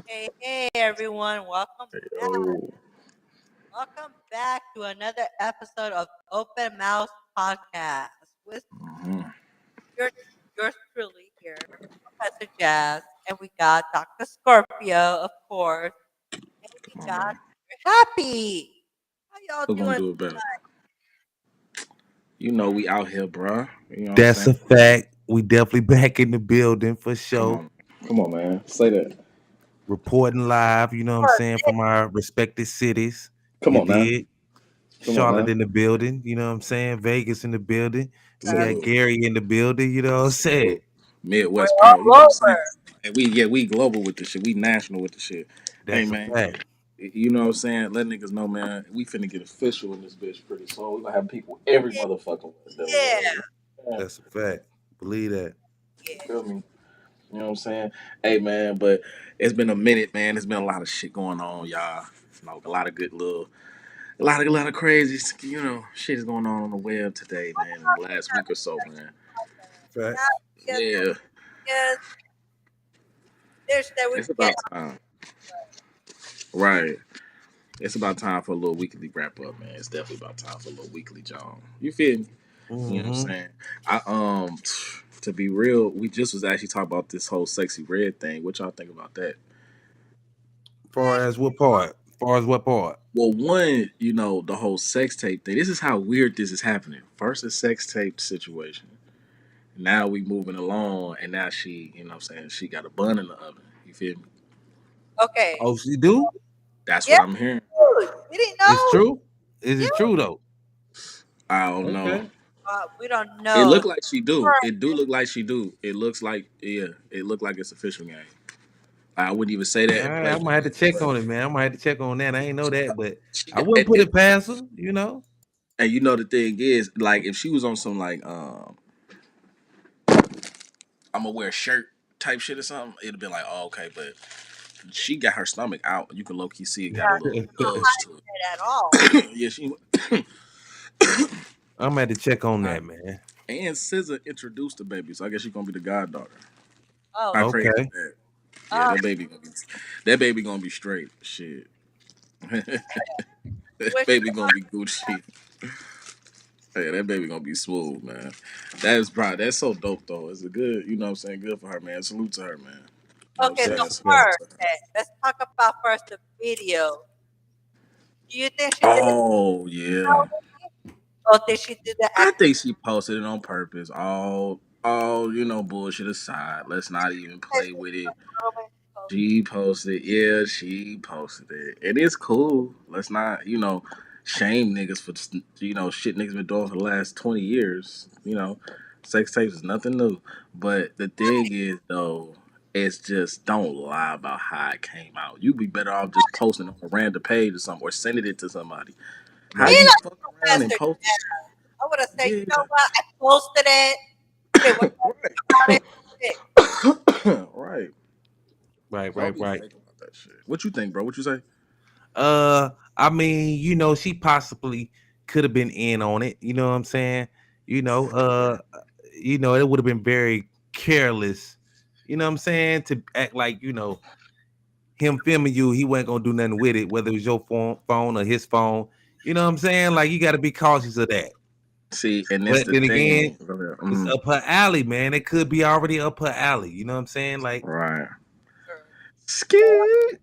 Hey, everyone, welcome back. Oh, Welcome back to another episode of Open Mouse Podcast with mhm. your, yours truly here, Professor Jazz, and we got Dr. Scorpio, of course, and we Come on, got man. Mr. Happy. How y'all Who gonna doing? do it better? You know we out here, bruh. You know what I'm That's saying? a fact. We definitely back in the building for Come sure. on, come on, man. Say that. Reporting live, you know what I'm For saying, from our respective cities. Come You on now. did. Come on Charlotte now. in the building, you know what I'm saying? Vegas in the building. We got Salute. Gary in the building, you know what I'm saying? Salute. we're Midwest all power. You know what I'm saying? over. And we global with the shit. We national with the shit. Hey That's a man. fact. You know what I'm saying? Let niggas know, man. We finna get official in this bitch pretty soon. We gonna have people every Yeah, motherfucking Wednesday we yeah, go. Yeah. That's a fact. Believe that. You feel me? You know what I'm saying? Hey man, but it's been a minute, man. There's been a lot of shit going on, y'all. You know, a lot of good little a lot of crazy, shit is going on the web today, man, in the last week or so, man. Fact. yeah. Yeah, Because there's that we it's get. about time. Right. It's about time for a little weekly wrap up, man. It's definitely about time for a little weekly John. You feel me? You know what I'm Mm-hmm. saying? I to be real, we just was actually talking about this whole sexy red thing. What y'all think about that? Far as what part? Far as what part? Well, one, the whole sex tape thing. This is how weird this is happening. First a sex tape situation. Now we moving along, and now she, what I'm saying, she got a bun in the oven. You feel me? Okay. Oh, she do? That's Yeah, what I'm hearing. dude, you didn't It's know? true? Is Yeah. it true though? I don't know. Okay. We don't It know. look like she do. It do look like she do. It looks like yeah. It look like it's official game. I wouldn't even say All that in right, I place, might have to check but on it, man. I might have to check on that. I ain't know that, but she I got. wouldn't put it past her, you know. And the thing is, like, if she was on some like I'm gonna wear a shirt type shit or something, it'd been like, oh okay, but she got her stomach out. You can low key see it got a little bulge to At all. it. Yeah, she I'm gonna have to check on uh, that, man. and SZA introduced the baby, so I guess she's gonna be the goddaughter. Oh, I pray Okay. that. Yeah, oh, that baby gonna be straight. Shit, that wish baby gonna be Gucci. Hey, that baby gonna be smooth, man. That's so dope though. It's a good, you know what I'm saying, good for her, man. Salute to her, man. You know what I'm okay, so saying? That's Salute fact. first, to her. let's talk about first the video. Do you think she did it Oh yeah. intentionally, or did she do the I act? think she posted it on purpose. All bullshit aside. Let's not even play with it. She posted, yeah, she posted it. It is cool. Let's not, shame niggas for shit niggas been doing for the last 20 years. Sex tapes is nothing new. But the thing is though, it's just don't lie about how it came out. You'd be better off just posting it on a random page or something or sending it to somebody. How Me Right. you like fuck around and Professor post? Jazz. I would have said, you Yeah, know what? I posted it. Okay, what about it? Shit. right, right. Right, Don't right, be right. fake about that shit. What you think, bro? What you say? I mean, she possibly could have been in on it. You know what I'm saying? You know, uh, it would have been very careless. You know what I'm saying? To act like him filming you, he wasn't gonna do nothing with it, whether it was your phone or his phone. You know what I'm saying? Like you got to be cautious of that. See, and that's But the then thing. again, it's up her alley, man. It could be already up her alley. You know what I'm saying? Like, Right. Sure. Skid.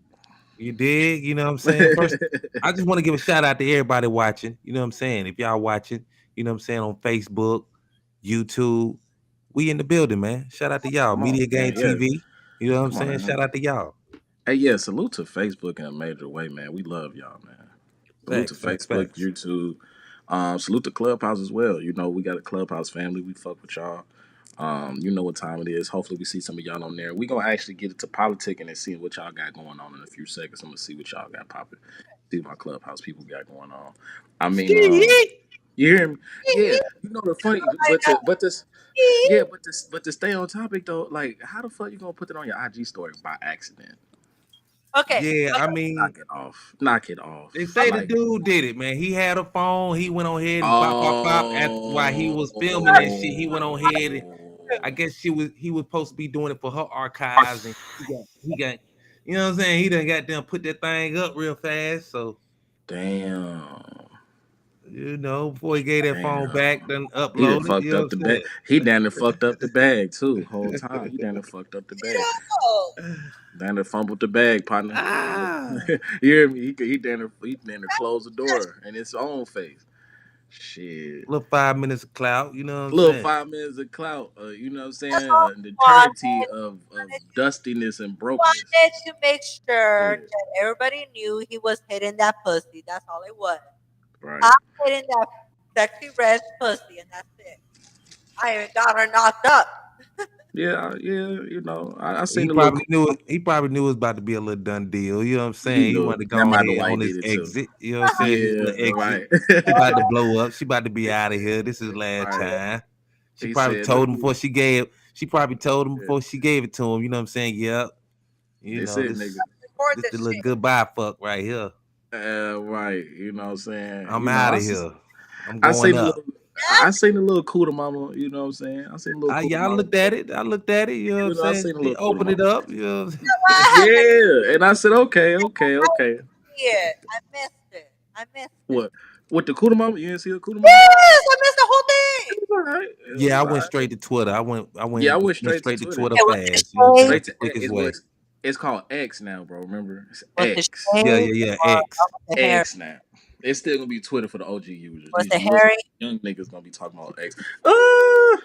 You dig? You know what I'm saying? First, I just want to give a shout out to everybody watching. You know what I'm saying? If y'all watching, you know what I'm saying, on Facebook, YouTube, we in the building, man. Shout out to y'all. Come on, Media man. Game Yeah, TV. You know what I'm come on, saying? man. Shout out to y'all. Hey, yeah, salute to Facebook in a major way, man. We love y'all, man. Salute to Facts, facts, Facebook, facts. YouTube. Salute to Clubhouse as well. You know, we got a Clubhouse family. We fuck with y'all. You know what time it is. Hopefully, we see some of y'all on there. We gonna actually get into politicking and seeing what y'all got going on in a few seconds. I'm gonna see what y'all got popping. See what my Clubhouse people got going on. I mean, you hear me? Yeah. You know the funny, but to stay on topic though, like, how the fuck you gonna put it on your IG story by accident? Okay, Yeah, I mean, Knock it off. Knock it off. they say the Like, dude did it, man. He had a phone. He went on ahead and pop, pop, pop. While he was filming that shit, he went on ahead and I guess he was supposed to be doing it for her archives, and he got, you know what I'm saying? He done got them put that thing up real fast. So damn. you know, before he gave that phone Damn. back, then He done uploaded. You fucked know up what the I'm bag. He damn near fucked up the bag too. Whole time he damn near fucked up the bag. no. saying? Damn near fumbled the bag, partner. Ah, You hear me? He damn near closed the door in his own face. Shit. little 5 minutes of clout. You know what I'm Little saying? 5 minutes of clout. You know what I'm That's saying? all An he eternity wanted. of dustiness and brokenness. Wanted to make sure Yeah. that everybody knew he was hitting that pussy. That's all it was. Right. I'm hitting that sexy red pussy, and that's it. I even got her knocked up. Yeah, yeah, you know, I He seen the little probably cool knew it. mama. He probably knew it was about to be a little done deal. You know what I'm He saying? He knew wanted to that go Michael ahead on White his did it too. exit. You know what I'm saying? His Yeah, little exit. right. She about to blow up. She about to be out of here. This is last Right. time. She He probably said, "Let told him me." before she gave. She probably told him Yeah. before she gave it to him. You know what I'm saying? Yep. You That's know it, this. nigga. Record This the this little shit. goodbye fuck right here. Right. You know what I'm saying? I'm You know, out of here. I'm I going seen the up. little, I seen the little cooter mama. You know what I'm saying? I seen the little cooter Y'all mama. looked at it. I looked at it. You know what I'm You know, I saying? seen the They little cooter opened it mama. up. You know what I'm saying? Yeah, and I said, okay, okay, okay. It. I missed it. I missed it. What? What the cooter mama? You didn't see the cooter mama? Yes, I missed the whole thing. It was all right. It Yeah, I was all went right. straight to Twitter. I Yeah, I went went went straight to straight to Twitter. Twitter It was the fast. You know what I'm saying? shade. Straight to Quickest it's well, way. it's called X now, bro. Remember, it's Was the X. Yeah, shade. yeah, yeah. Or X. was the hair? X now. It's still gonna be Twitter for the OG users. Was the You little hairy? young niggas gonna be talking about X. Uh,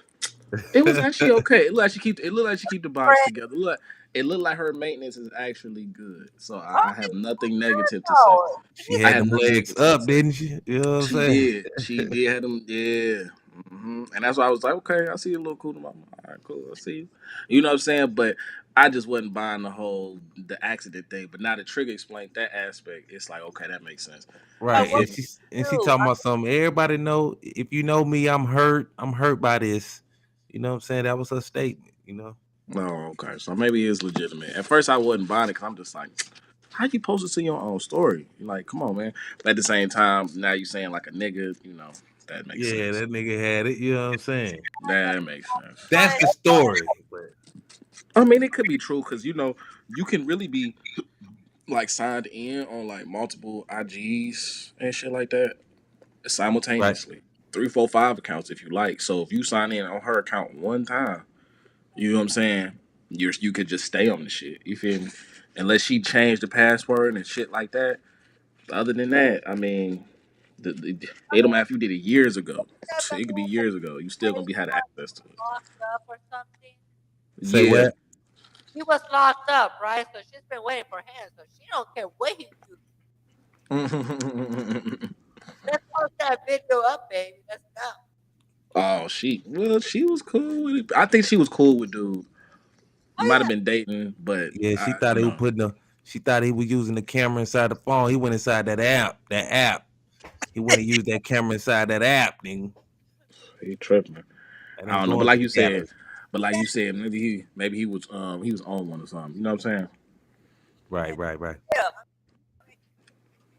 it was actually okay. It looked like she keep the box Friend? together. It looked like her maintenance is actually good. So I Okay, have nothing negative to say. no. She I had have them nothing legs negative to up, say. didn't she? You know what I'm She saying? did. She did have them. Yeah. And that's why I was like, okay, I see you a little cool to mama. All right, cool. I see you. You know what I'm saying? But I just wasn't buying the accident thing. But now the trigger explained that aspect. It's like, okay, that makes sense. You But Right. what feel And me? she do? talking about something. Everybody know if you know me, I'm hurt. I'm hurt by this. You know what I'm saying? That was her statement, you know. Oh, okay. So maybe it is legitimate. At first, I wasn't buying it because I'm just like, how you post it to your own story? You're like, come on, man. But at the same time, now you saying like a nigga, that makes Yeah, sense. that nigga had it, you know what I'm saying? That makes sense. That's the story. But I mean, it could be true because you can really be like signed in on like multiple IGs and shit like that right. simultaneously. 3, 4, 5 accounts if you like. So if you sign in on her account one time, you know what I'm saying? You could just stay on the shit. You feel me? Unless she changed the password and shit like that. Other than that, I mean, it don't matter if you did it years ago. It could be years ago. You still gonna be had access to it. Locked up or something? Say Yeah. what? He was locked up, right? So she's been waiting for him. So she don't care what he do. Let's post that video up, baby. Let's go. Oh, she was cool with it. I think she was cool with dude. Oh Might have yeah. been dating, but Yeah, she thought he was using the camera inside the phone. He went inside that app. That app. He went and used that camera inside that app, nigga. he tripping. And I I'm don't know, going through the gallery. but like you said, maybe he was on one or something. You know what I'm saying? Right, right, right. Yeah.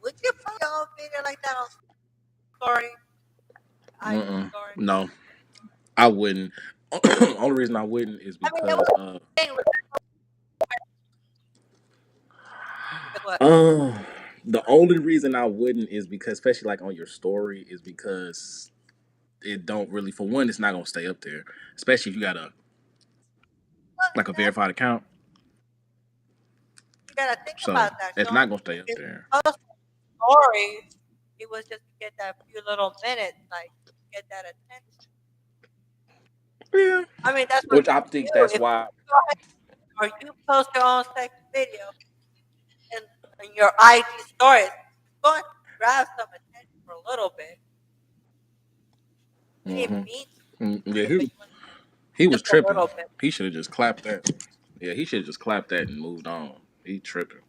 Would you put your own video like that on story? I Mm-mm. story. No, I wouldn't. Only reason I wouldn't is I mean, it because was a thing. What? uh, the only reason I wouldn't is because, especially like on your story, is because it don't really, for one, it's not gonna stay up there, especially if you got a Look, like a verified account. gotta think So about that. it's The only not gonna stay up reason there. he posted stories, it was just to get that few little minutes, like get that attention. Yeah. I mean, that's what Which I you think do that's if why. you go ahead or you post your own sex video in, in your IG stories. It's going to grab some attention for a little bit. You didn't Hmm. mean to Yeah, do it, but you want he was just a tripping. little bit. He should have just clapped that. Yeah, he should have just clapped that and moved on. He tripping.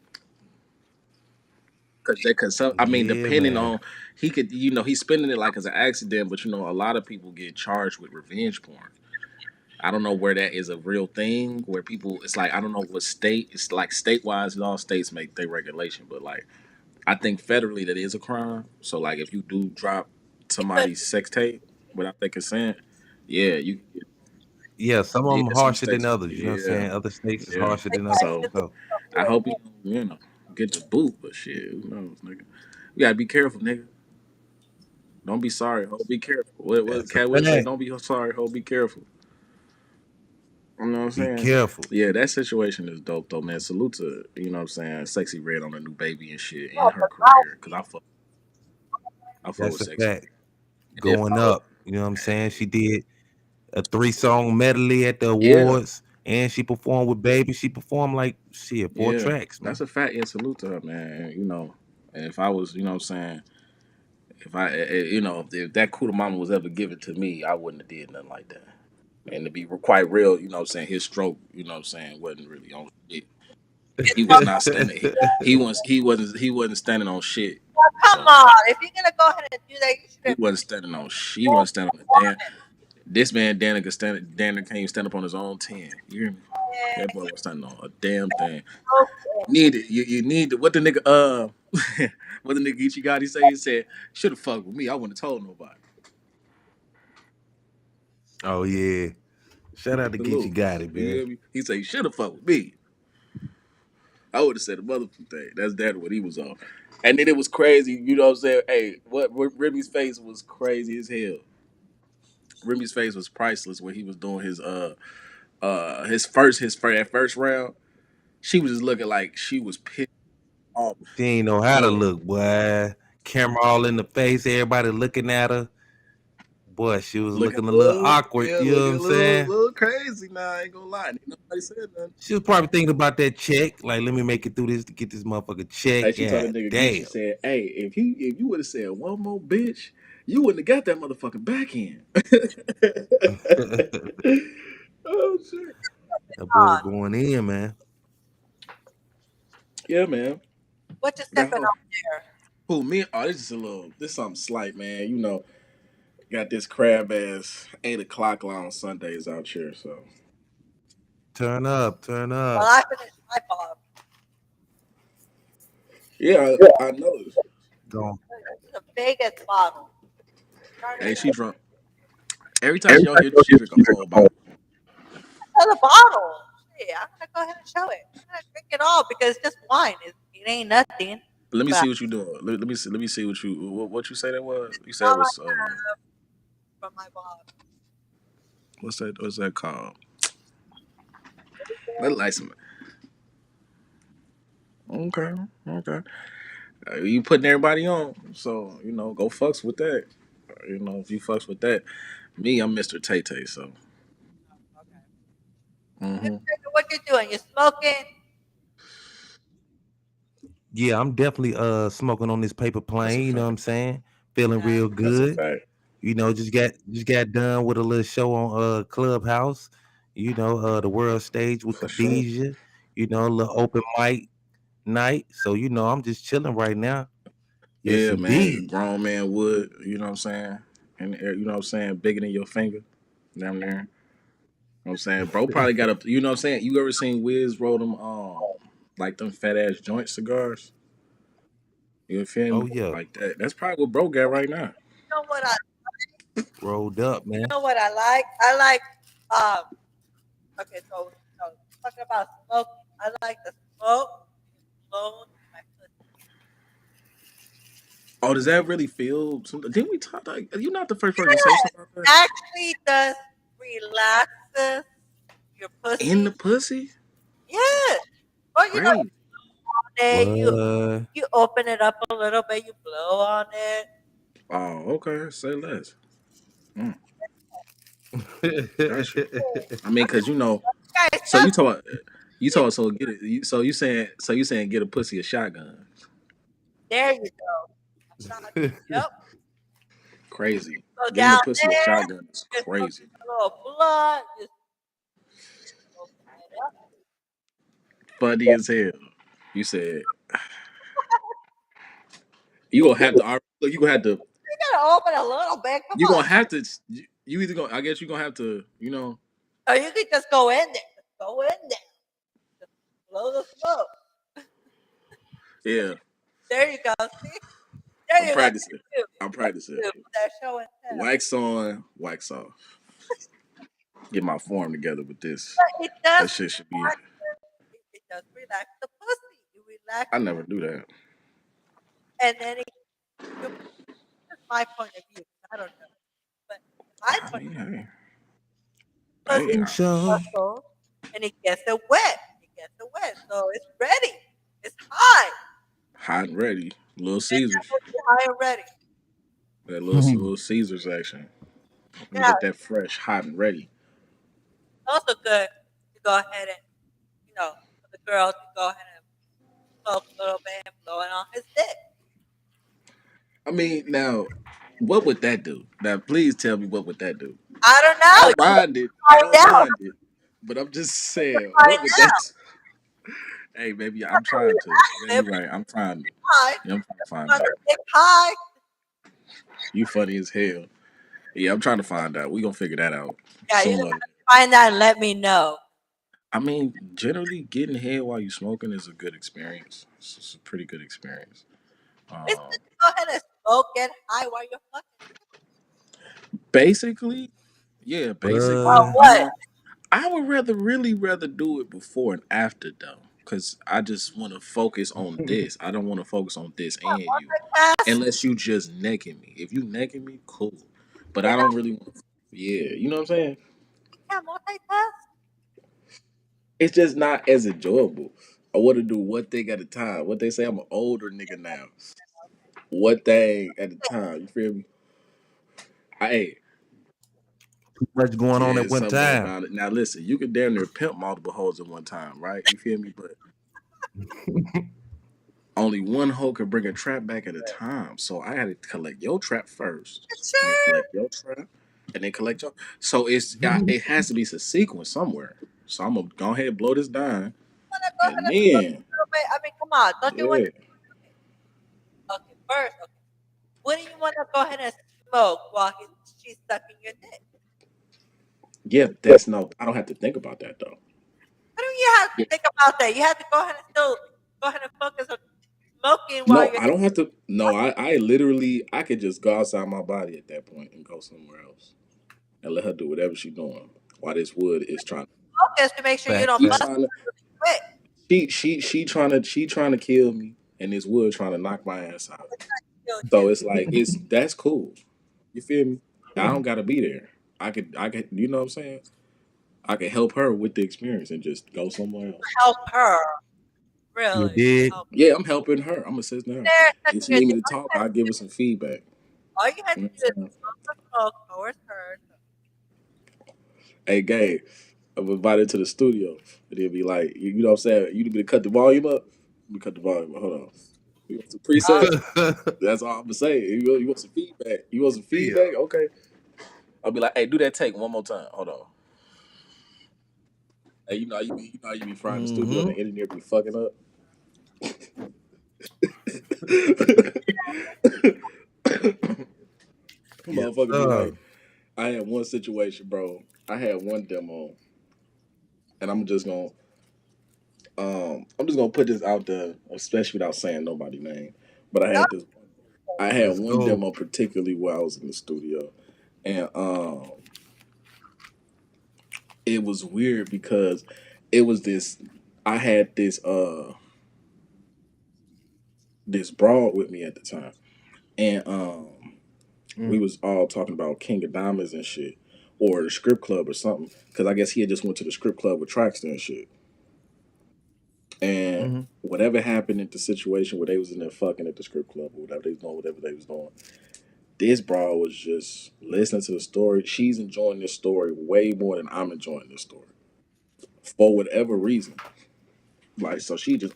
Cause some, I mean, Yeah, depending man. on, he could, he's spending it like as an accident, but a lot of people get charged with revenge porn. I don't know where that is a real thing where people. It's like I don't know what state. It's like state wise, all states make their regulation, but like I think federally that is a crime. So like if you do drop It could somebody's sex tape without their consent, yeah, you, Yeah, some of yeah, them some harsher than states, others. You know what I'm yeah, saying? Other states is yeah. harsher like than that. others. So It So I hope he, get the boot, but shit, who knows, nigga. You gotta be careful, nigga. Don't be sorry, ho. Be careful. What that's a Cat Williams say? fact. Don't be sorry, ho. Be careful. You know what I'm Be saying? careful. Yeah, that situation is dope though, man. Salute to Sexy Red on a new baby and shit in her career. Cause I fuck That's with a Sexy fact. Red. And then Going follow, up. You know what I'm saying? She did a 3-song medley at the yeah, awards, and she performed with Baby. She performed like shit 4 yeah, tracks, man. that's a fact. Yeah, salute to her, man. And if I was, if I, if that Kuda Mama was ever given to me, I wouldn't have did nothing like that. And to be quite real, his stroke, wasn't really on shit. He was not standing. He wasn't standing on shit. Come So on, if you're gonna go ahead and do that, you should he have wasn't standing on. He wasn't standing on the damn. This man Danny could stand. Danny can't even stand up on his own 10. You hear me? That boy was standing on a damn thing. Need it. You need it. What the nigga what the nigga Ichi Gotti say? He said, should have fucked with me. I wouldn't have told nobody. Oh yeah. Shout out to Geechee Salute. Gotti, You man. hear me? He said, you should have fucked with me. I would have said a motherfucking thing. That's what he was on. And then it was crazy, you know what I'm saying? Hey, what Remy's face was crazy as hell. Remy's face was priceless when he was doing his first round. She was just looking like she was pissed off. She ain't know how to Yo, look, boy. Camera all in the face, everybody looking at her. Boy, she was looking looking a a little little, awkward, yeah, you know what looking a I'm saying? little crazy now. I ain't gonna lie. Ain't nobody said nothing. She was probably thinking about that check. Like, let me make it through this to get this motherfucker check. Hey, she told the Yeah, nigga Geechee, damn. said, hey, if you would have said one more bitch, you wouldn't have got that motherfucking back end. That Oh shit. boy was going in, man. Yeah, man. what you That stepping whole, on there. who me? Oh, this something slight, man. Got this crab ass 8 o'clock on Sundays out here, so Turn up, turn Well, up. I finished my bottle. yeah, I noticed. Go It's the biggest bottle. Hey, Started she drunk. Every time she out here, she drink a whole bottle. the bottle. Yeah, I'm gonna go ahead and show it. I'm gonna drink it all because it's just wine. It ain't nothing. Let me But see what you doing. Let me see what you say that was. You said it all I was have from my bottle. what's that called? That like some. Okay, okay. You putting everybody on, so go fucks with that. If you fucks with that, me, I'm Mr. Tay Tay, so. Okay. Hmm. What you doing? You smoking? Yeah, I'm definitely smoking on this paper That's a plane, you know what fact. I'm saying? Feeling Yeah. real That's a good. fact. You know, just got done with a little show on Clubhouse, the world stage with For sure. Khadijah, a little open mic night. So, I'm just chilling right now. Yes, Yeah, man. indeed. Grown man wood. You know what I'm saying? And you know what I'm saying? Bigger than your finger. Down there. You know what I'm saying? Bro probably got a. You know what I'm saying? You ever seen Wiz roll them like them fat ass joint cigars? You feel Oh me? yeah, Like that. That's probably what bro got right now. You know what I? rolled up, You man. know what I like? I like. Okay, so talking about smoking. I like the smoke blown in my pussy. Oh, does that really feel? Didn't we talk? Like, you not the first person to say something about that. Actually, does relaxes your In the pussy. pussy? Yes. Well, Crazy. then What? you open it up a little bit, you blow on it. Oh, okay. Say less. Mm, got you. I mean, cause Guys, so trust you me. told so get it. So you saying get a pussy a shotgun? There you go. Shotgun. Yep. Crazy. Go Getting a down pussy a there, shotgun is just look crazy. at a little blood, just open it up. Funny as hell. You said you gonna have to. Look, you gonna have to. You gotta open a little bit. Come You on. gonna have to. You either gonna. I guess you gonna have to. Or you could just go in there. Just go in there. Just blow the smoke. Yeah. There you go. See? There I'm you go. practicing. I'm practicing. That show and tell. Wax on, wax off. Get my form together with this. But it does That shit should be. relax. It does relax the pussy. You relax, I never do that. and then you, that's my point of view. I don't know, but my I point mean, hey, of view, hey, Show. muscle, and it gets it wet. It gets it wet, so it's ready. It's high. hot and ready. Little And Caesars. high and ready. That little Caesars action. Let me Yeah. get that fresh, hot and ready. Also good to go ahead and for the girl to go ahead and smoke a little bit and blow it on his dick. I mean, now, what would that do? Now, please tell me what would that do? I don't I know. don't mind it. I Find don't out. mind it. But I'm just saying, Find what would out. that? Hey, baby, I'm trying to. Yeah, If you're right. I'm trying. high, Yeah, I'm trying to find want out. to dick high. You funny as hell. Yeah, I'm trying to find out. We gonna figure that out Yeah, you're sooner. gonna have to find out and let me know. I mean, generally, getting head while you smoking is a good experience. It's a pretty good experience. It's Um, good to go ahead and smoke, get high while you're fucking. basically, yeah, Or basically. What? I what? mean, I would really rather do it before and after though, because I just want to focus on this. I don't want to focus on this and you, Multitask. unless you just necking me. If you necking me, cool. But You I know, don't really. Yeah, you know what I'm saying. you can't multitask. It's just not as enjoyable. I want to do one thing at a time. What they say, I'm an older nigga now. One thing at a time. You feel me? Hey, Too much going on yeah, at one something time. about it. Now listen, you can damn near pimp multiple hoes at one time, right? You feel me? But only one hoe can bring a trap back at a time. So I had to collect your trap first, and then Sure. collect your trap, and then collect your. So it has to be a sequence somewhere. So I'm gonna go ahead and blow this down, Wanna go ahead and and smoke then a little bit? I mean, come on. Don't you want? yeah, Okay, first. Okay. What do you want to go ahead and smoke while she's sucking your dick? yeah. That's no. I don't have to think about that though. What do you have to think about that? You have to go ahead and still go ahead and focus on smoking while No, you're. I don't have to. No, I literally I could just go outside my body at that point and go somewhere else and let her do whatever she's doing while this wood is trying. Focus to make sure you don't She bust Facts. trying to. quick. She trying to kill me, and this wood trying to knock my ass out. Killed So you. it's like that's cool. You feel me? I don't gotta be there. I could. You know what I'm saying? I can help her with the experience and just go somewhere else. Help her. You Really. did. Help Yeah, I'm helping her. I'm assisting her. there, If sucking she your need me dick. to talk, I'll give her some feedback. All you had You to know do is what I'm saying? smoke the smoke towards her. Hey, Gabe, I'm invited to the studio. And they'll be like, you know what I'm saying? You need me to cut the volume up? Let me cut the volume up. Hold on. You want some Oh, presets? That's all I'm gonna say. You want some feedback? You want some Yeah. feedback? Okay. I'll be like, hey, do that take one more time. Hold on. Hey, you know how you be frying the studio and Hmm. the engineer be fucking up. Yes, Motherfucker be sir. like, I had one situation, bro. I had one demo, and I'm just gonna put this out there, especially without saying nobody name. But no, I had Let's one go. demo particularly while I was in the studio, and it was weird because it was this. I had this broad with me at the time, and we Mm. was all talking about King of Diamonds and shit, or the Script Club or something. Because I guess he had just went to the Script Club with Traxter and shit. And Mm-hmm. whatever happened in the situation where they was in there fucking at the strip club or whatever they was doing, this bra was just listening to the story. She's enjoying this story way more than I'm enjoying this story for whatever reason. Like, so she just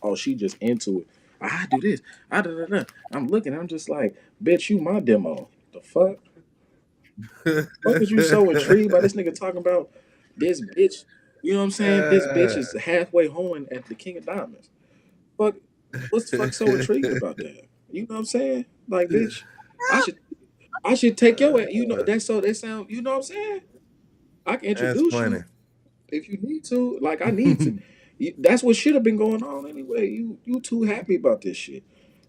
into it. I do this. I da da da. I'm looking. I'm just like, bitch, you my demo. The fuck? Fuck is you so intrigued by this nigga talking about this bitch? You know what I'm saying? This bitch is halfway hoeing at the King of Diamonds. Fuck, what's the fuck so intriguing about that? You know what I'm saying? Like, bitch, I should I should take your ass. You know that's so they sound. You know what I'm saying? I can That's introduce funny. you if you need to. Like I need to. That's what should have been going on anyway. You too happy about this shit,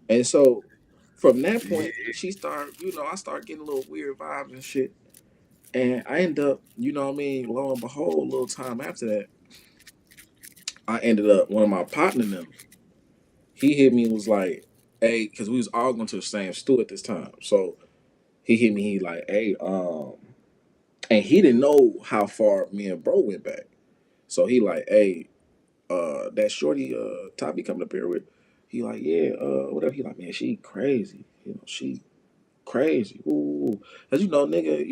and so from that Yeah. point, she started. I start getting a little weird vibes and shit, and I end up. You know what I mean? Lo and behold, a little time after that, I ended up one of my partner them. He hit me and was like, "Hey," because we was all going to the same stool at this time. So he hit me. He like, "Hey, and he didn't know how far me and bro went back. So he like, hey, that shorty Toppy coming up here with, he like, yeah, whatever. He like, man, she crazy. She crazy. Ooh. Cause nigga,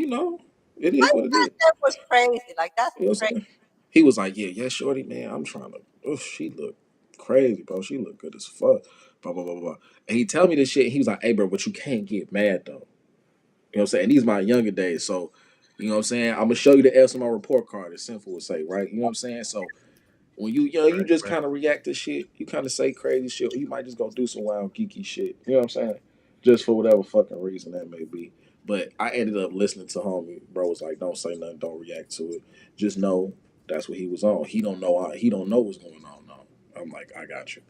it Why is what it is. that was crazy? Like that's You know what I'm crazy. saying? He was like, yeah, shorty, man, I'm trying to she look crazy, bro. She look good as fuck. Blah blah blah blah. And he tell me this shit, he was like, hey bro, but you can't get mad though. You know what I'm saying? These my younger days. So, you know what I'm saying? I'm gonna show you the S on my report card, as Sinful would say, right? You know what I'm saying? So when you young, you Right, just right. kind of react to shit. You kind of say crazy shit, or you might just go do some wild geeky shit. You know what I'm saying? Just for whatever fucking reason that may be. But I ended up listening to homie. Bro was like, "Don't say nothing. Don't react to it. Just know that's what he was on. He don't know. He don't know what's going on. No." I'm like, "I got you."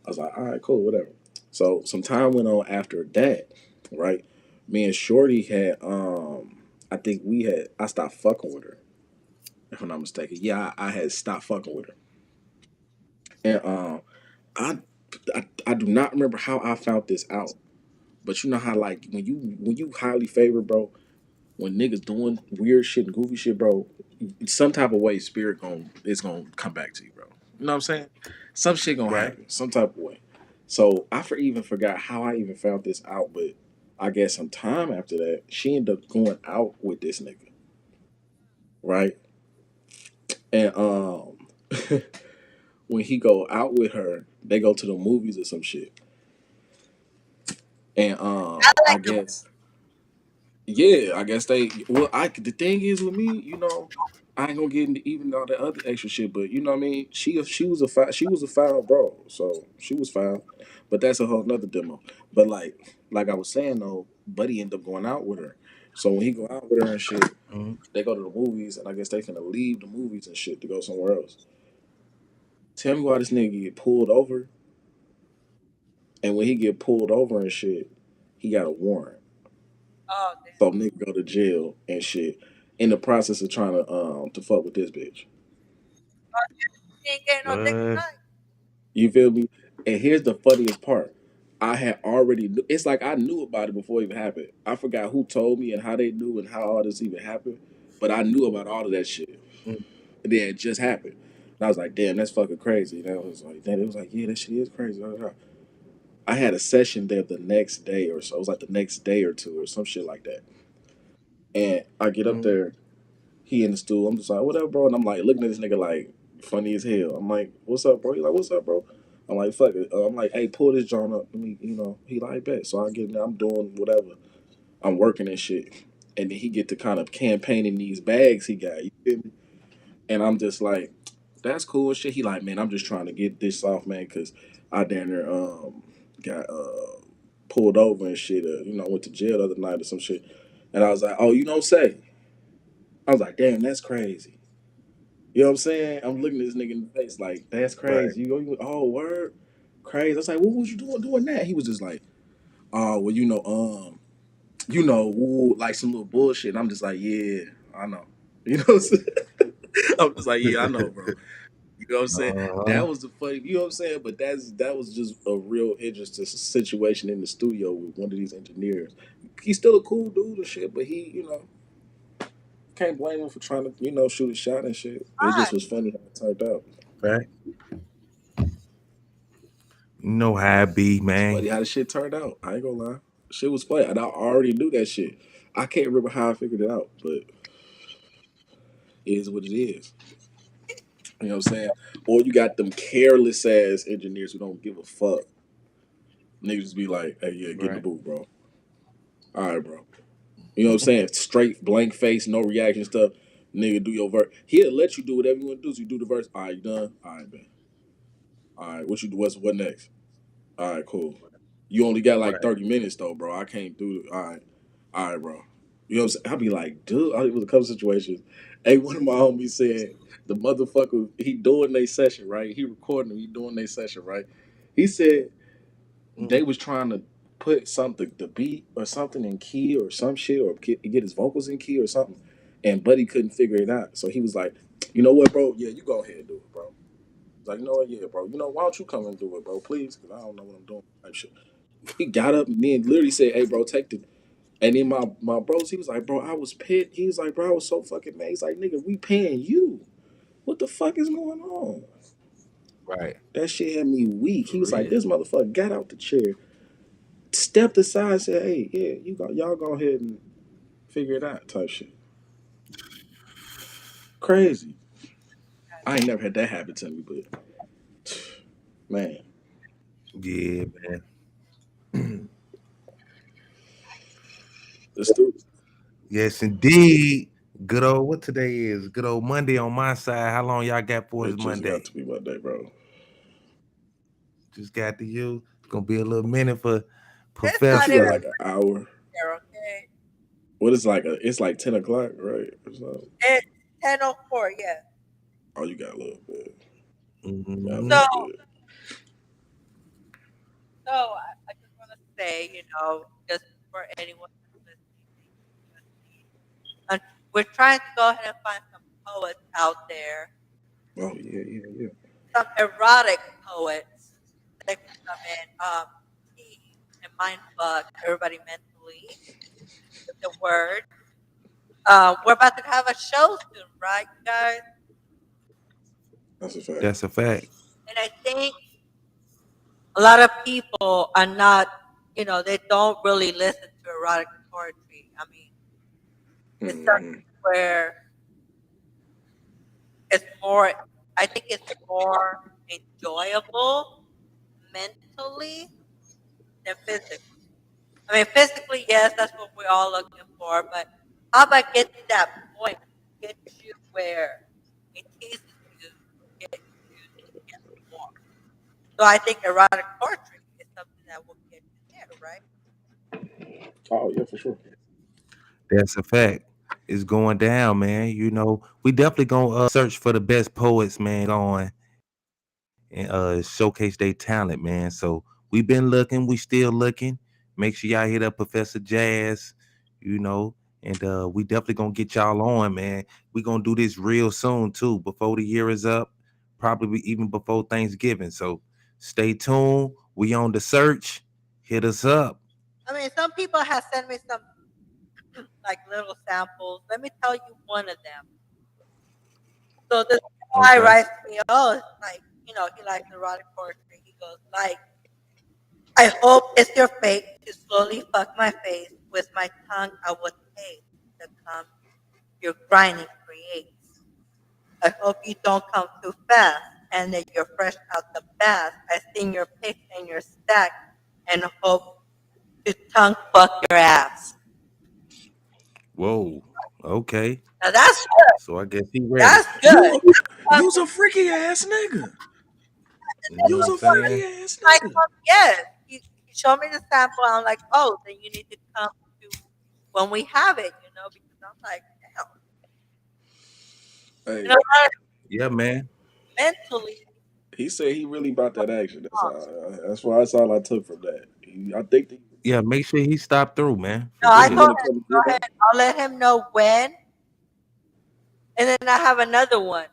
I was like, "All right, cool, whatever." So some time went on after that, right? Me and Shorty had I think I stopped fucking with her, if I'm not mistaken. Yeah, I had stopped fucking with her. And I, I do not remember how I found this out. But you know how like when you highly favored, bro, when niggas doing weird shit and goofy shit, bro, some type of way spirit is gonna come back to you, bro. You know what I'm saying? Some shit gonna Right. happen, some type of way. So even forgot how I even found this out, but I guess some time after that, she ended up going out with this nigga, right? And when he go out with her, they go to the movies or some shit. And I I like the guess yeah, I guess they. Well, the thing is with me, I ain't gonna get into even all that other extra shit, but you know what I mean. She was a foul bro, so she was foul, but that's a whole nother demo. But like I was saying though, Buddy ended up going out with her. So when he go out with her and shit, Mm-hmm. they go to the movies, and I guess they finna leave the movies and shit to go somewhere else. Tell me why this nigga get pulled over, and when he get pulled over and shit, he got a warrant. oh damn. So nigga go to jail and shit in the process of trying to fuck with this bitch. She ain't getting no dick tonight. You feel me? And here's the funniest part. I had already it's like I knew about it before it even happened. I forgot who told me and how they knew and how all this even happened. But I knew about all of that shit. And then it just happened. And I was like, damn, that's fucking crazy. And I was like, then it was like, yeah, that shit is crazy. I had a session there the next day or so. It was like the next day or two or some shit like that. And I get up Mm-hmm. there. He in the stool. I'm just like, whatever, bro. And I'm like looking at this nigga like funny as hell. I'm like, what's up, bro? He like, what's up, bro? I'm like, fuck it. I'm like, hey, pull this joint up. Let me, he like, bet. So I get in there. I'm doing whatever. I'm working and shit. And then he get to kind of campaigning these bags he got. You feel me? And I'm just like, that's cool and shit. He like, man, I'm just trying to get this off, man, because I down there got pulled over and shit. Went to jail the other night or some shit. And I was like, oh, you don't say. I was like, damn, that's crazy. You know what I'm saying? I'm looking at this nigga in the face like, that's Right. crazy. Oh, word? Crazy. I was like, what was you doing that? He was just like, oh, well, woo, like some little bullshit. And I'm just like, yeah, I know. You know what I'm saying? I'm just like, yeah, I know, bro. You know what I'm saying? Uh-huh. That was the funny, you know what I'm saying? But that was just a real interesting situation in the studio with one of these engineers. He's still a cool dude and shit, but he, can't blame him for trying to, shoot a shot and shit. It just Alright. was funny how it turned out. Right. You know how it be, It's man. funny how the shit turned out. I ain't gonna lie. Shit was funny, and I already knew that shit. I can't remember how I figured it out, but it is what it is. You know what I'm saying? Or you got them careless ass engineers who don't give a fuck. Niggas just be like, "Hey, yeah, get in the Right. booth, bro. All right, bro." You know what I'm saying? Straight blank face, no reaction stuff. Nigga, do your verse. He'll let you do whatever you want to do. So you do the verse. All right, you done. All right, man. All right, what you do? What next? All right, cool. You only got like Right. 30 minutes though, bro. I can't do it. All right, bro. You know what I'm saying? I'll be like, dude, it was a couple situations. Hey, one of my homies said the motherfucker he doing their session, right? He recording them, he doing their session, right? He said they Mhm. was trying to put something, the beat or something in key or some shit, or get his vocals in key or something, and Buddy couldn't figure it out. So he was like, you know what, bro? Yeah, you go ahead and do it, bro. He's like, you know what? Yeah, bro. You know, why don't you come and do it, bro? Please, because I don't know what I'm doing. Type shit. He got up and then literally said, "Hey, bro, take the." And then my bros, he was like, "Bro, I was pissed." He was like, "Bro, I was so fucking mad." He's like, "Nigga, we paying you. What the fuck is going on?" Right. That shit had me weak. For He was like, real. "This motherfucker got out the chair, stepped aside, and said, hey, yeah, y'all go ahead and figure it out." Type shit. Crazy. I ain't never had that happen to me, but man, Yeah, man. let's do it. Yes, indeed. Good old what today is? Good old Monday on my side. How long y'all got for us It just got Monday? to be my day, bro. Just got to you. It's gonna be a little minute for It's What not you got, even Professor. like an hour? there, okay? What is like it's like 10 o'clock, right? Or something. It's 10:04, yeah. Oh, you got a little bit. Got a So, Mhm. little bit. I just want to say, just for anyone that's listening, and we're trying to go ahead and find some poets out there, Oh yeah, yeah, yeah. some erotic poets that can come in, tease and mind fuck everybody mentally with the word. We're about to have a show soon, right, you guys? That's a fact. That's a fact. And I think a lot of people are not, they don't really listen to erotic poetry. I mean, it's something Hmm. where it's more, I think it's more enjoyable mentally than physically. I mean, physically, yes, that's what we're all looking for, but how about get to that point, get you where it teases you, get you to get more. So I think erotic poetry is something that will get you there, right? Oh yeah, for sure. That's a fact. It's going down, man. We definitely gonna search for the best poets, man, going and showcase their talent, man. So we've been looking, we still looking. Make sure y'all hit up Professor Jazz, you know, and we definitely gonna get y'all on, man. We gonna do this real soon too, before the year is up, probably even before Thanksgiving. So stay tuned. We on the search. Hit us up. I mean, some people have sent me some like little samples. Let me tell you one of them. So this guy Okay. writes to me, oh, it's like, he likes erotic poetry. He goes, like, I hope it's your fate to slowly fuck my face with my tongue. I will taste the cum your grinding creates. I hope you don't come too fast and that you're fresh out the bath. I seen your pics and your stack and hope to tongue fuck your ass. Whoa. Okay. Now that's good. So I guess he ready. That's good. You's a freaky ass nigga. You know what You's I'm a saying? freaky ass Like, nigga. yes. He showed me the sample. I'm like, oh, then you need to come to when we have it, because I'm like, damn, you Hey, know what? Yeah, man. Mentally, he said he really about that action. That's all I took from that. I think that Yeah, make sure he stop through, man. For no, I he told real. want to him, come go get ahead, that. I'll let him know when, and then I have another one.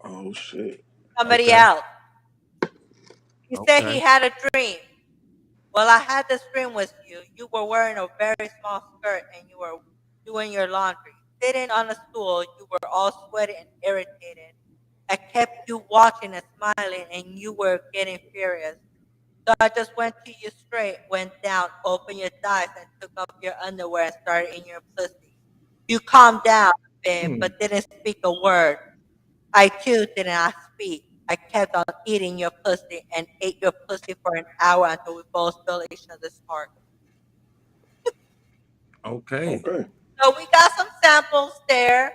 Oh shit. Somebody Okay. else. He said he Okay. had a dream. Well, I had this dream with you. You were wearing a very small skirt and you were doing your laundry. Sitting on a stool, you were all sweaty and irritated. I kept you watching and smiling, and you were getting furious. So I just went to you straight, went down, opened your thighs, and took off your underwear and started in your pussy. You calmed down a bit, but didn't speak a word. I too did not speak. I kept on eating your pussy and ate your pussy for an hour until we both felt each other's heart. Okay. Okay. So we got some samples there,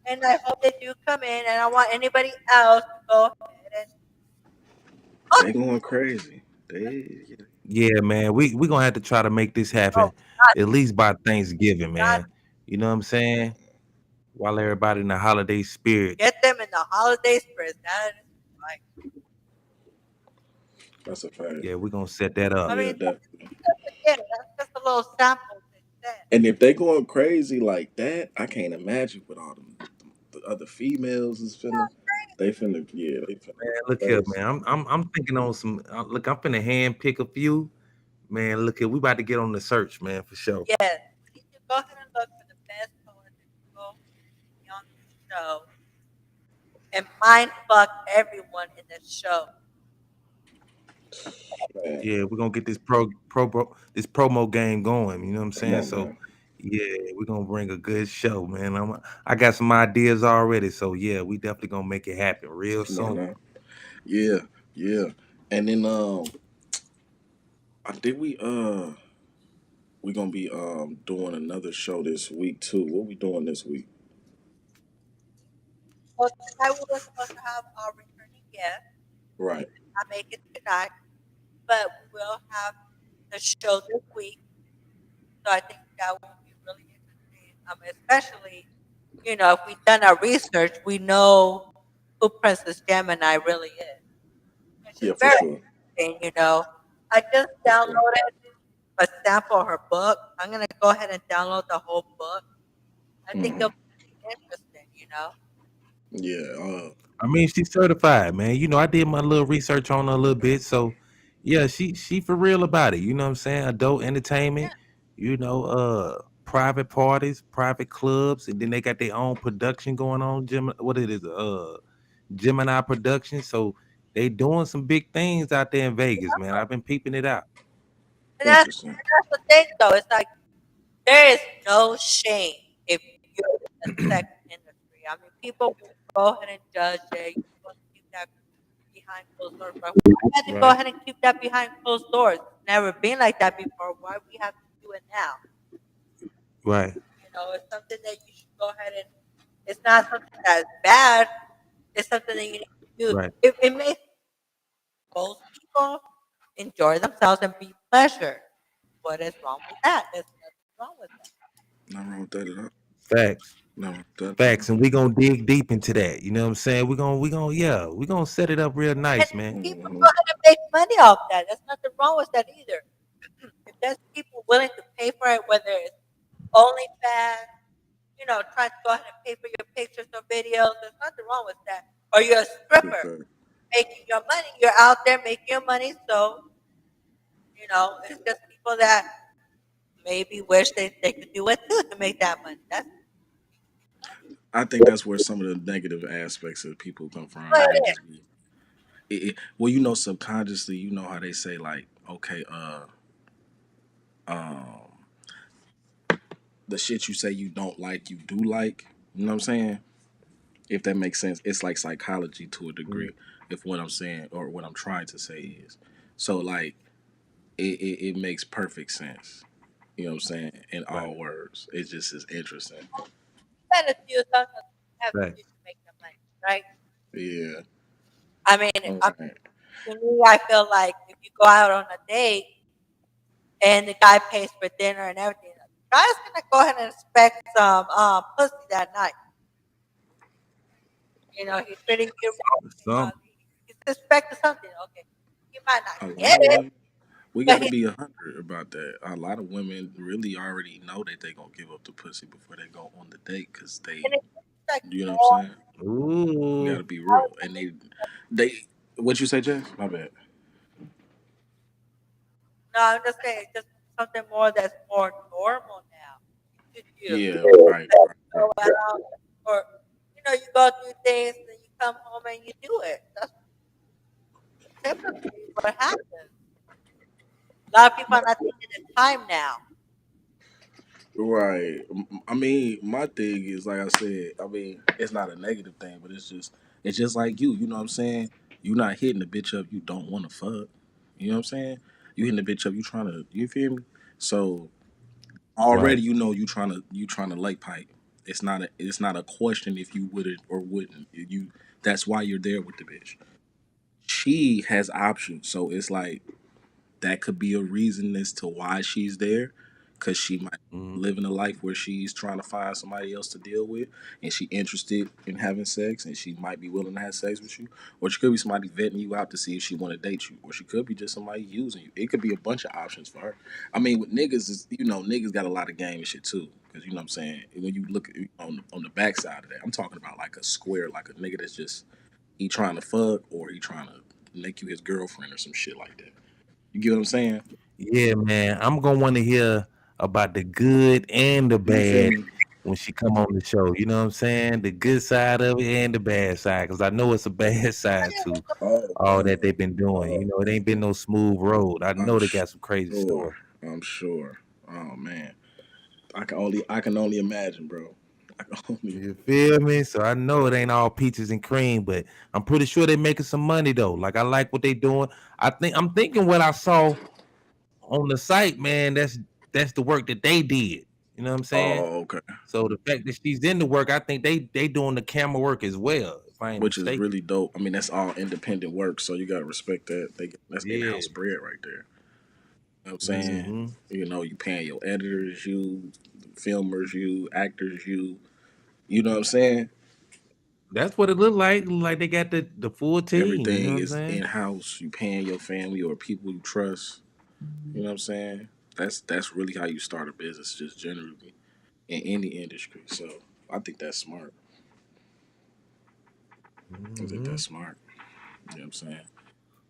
and I hope they do come in. And I want anybody else to go ahead and They going crazy. They Yeah, man. We gonna have to try to make this oh, happen God, at least by Thanksgiving, God, man. You know what I'm saying? While everybody in the holiday spirit. get them in the holiday spirit. That is like, that's a fact. Yeah, we're gonna set that up. I Yeah, mean, that. again, that's just a little sample they said. And if they going crazy like that, I can't imagine what all the other females is finna. They finna, yeah, they finna Man, go look here, crazy. man. I'm thinking on some look, I'm finna hand pick a few. Man, look here, we about to get on the search, man, for sure. Yes, we need to go ahead and look for the best poets that will be on this show and mind fuck everyone in the show. Man, Yeah, we're gonna get this this promo game going. You know what I'm come saying? on So now. yeah, we're gonna bring a good show, man. I got some ideas already. So yeah, we definitely gonna make it happen real Come on soon. now. Yeah, yeah. And then I think we gonna be doing another show this week too. What we doing this week? Well, tonight we were supposed to have our returning guest. He Right. did not make it tonight, but we will have the show this week. So I think that will be really interesting. Especially, if we've done our research, we know who Princess Gemini really is. And she's Yeah, for very sure. interesting. I just For sure. downloaded a sample of her book. I'm gonna go ahead and download the whole book. I think Hmm. it'll be interesting. Yeah. I mean, she's certified, man. You know, I did my little research on her a little bit. So yeah, she for real about it. You know what I'm saying? Adult entertainment, private parties, private clubs, and then they got their own production going on. What it is, Gemini Production. So they doing some big things out there in Vegas, man. I've been peeping it out. And that's, Interesting. and that's the thing, though. It's like there is no shame if you're in the sex industry. I mean, people will go ahead and judge it. You want to keep that behind closed doors, but why had to go Right, ahead and keep that behind closed doors? It's never been like that before. Why we have to do it now? right, It's something that you should go ahead and. It's not something that's bad. It's something that you need to do. right. It makes both people enjoy themselves and be pleasure. What is wrong with that? There's nothing wrong with that. Nothing wrong with that at all. Facts. Nothing wrong with that at Facts. And we gonna dig deep into that. You know what I'm saying? We gonna set it up real And nice, man. all. people Hmm. go ahead and make money off that. There's nothing wrong with that either. If there's people willing to pay for it, whether it's OnlyFans, trying to go ahead and pay for your pictures or videos, there's nothing wrong with that. Or you're a Big stripper fact. making your money. You're out there making your money. So, it's just people that maybe wish they could do it too to make that money. That's I think that's where some of the negative aspects of people come from. what They it is. just be well, subconsciously, how they say like, okay, um, the shit you say you don't like, you do like. You know what I'm saying? If that makes sense, it's like psychology to a Mm, degree. If what I'm saying or what I'm trying to say is, so like it makes perfect sense. You know what I'm saying? In right. all words, it just is interesting. Better to do something you have to do Facts. to make the money, right? Yeah. I mean, All right. to me, I feel like if you go out on a date and the guy pays for dinner and everything, the guy's gonna go ahead and expect some pussy that night. He's treating you right. Some He's expecting something. Okay, he might not A lot get of it, women. We but got to be 100 about that. A lot of women really already know that they gonna give up the pussy before they go on the date because and they, it's like, you know what I'm saying? We got ooh. to be real. And they, what you say, Jeff? My bad. no, I'm just saying, it's just something more that's more normal now. You should do. Yeah, right, right, right. Go out, or you go through things, and you come home and you do it. That's typically what happens. A lot of people are not taking the time now. Right. I mean, my thing is like I said. I mean, it's not a negative thing, but it's just like you. You know what I'm saying? You not hitting the bitch up you don't want to fuck. You know what I'm saying? You hitting the bitch up you trying to. You feel me? So already Right. you trying to lake pipe. It's not a question if you would or wouldn't. You That's why you're there with the bitch. She has options, so it's like that could be a reason as to why she's there, because she might Mhm. live in a life where she's trying to find somebody else to deal with, and she interested in having sex, and she might be willing to have sex with you, or she could be somebody vetting you out to see if she want to date you, or she could be just somebody using you. It could be a bunch of options for her. I mean, with niggas, niggas got a lot of game and shit too, because you know what I'm saying. When you look on the backside of that, I'm talking about like a square, like a nigga that's just he trying to fuck or he trying to make you his girlfriend or some shit like that. You get what I'm saying? Yeah, man. I'm gonna want to hear about the good and the You feel bad me? when she come on the show. You know what I'm saying? The good side of it and the bad side, because I know it's a bad side too. Oh All that man, they've been doing. You know, it ain't been no smooth road. I I'm know they got some crazy sure. stories. I'm sure. Oh man, I can only imagine, bro. I can only. You feel me? So I know it ain't all peaches and cream, but I'm pretty sure they making some money though. Like I like what they doing. I'm thinking what I saw on the site, man. That's the work that they did. You know what I'm saying? Oh, okay. So the fact that she's in the work, I think they doing the camera work as well, if I ain't Which is mistaken. really dope. I mean, that's all independent work, so you gotta respect that. That's in Yeah. house bread right there. You know what I'm saying? Hmm. You paying your editors, you filmers, you actors, you. You know what I'm saying? That's what it looked like. It look like they got the full team. You know Everything what I'm is in saying? house. You paying your family or people you trust. You know what I'm saying? That's really how you start a business, just generally in any industry. So I think that's smart. I think Hmm. that's smart. You know what I'm saying?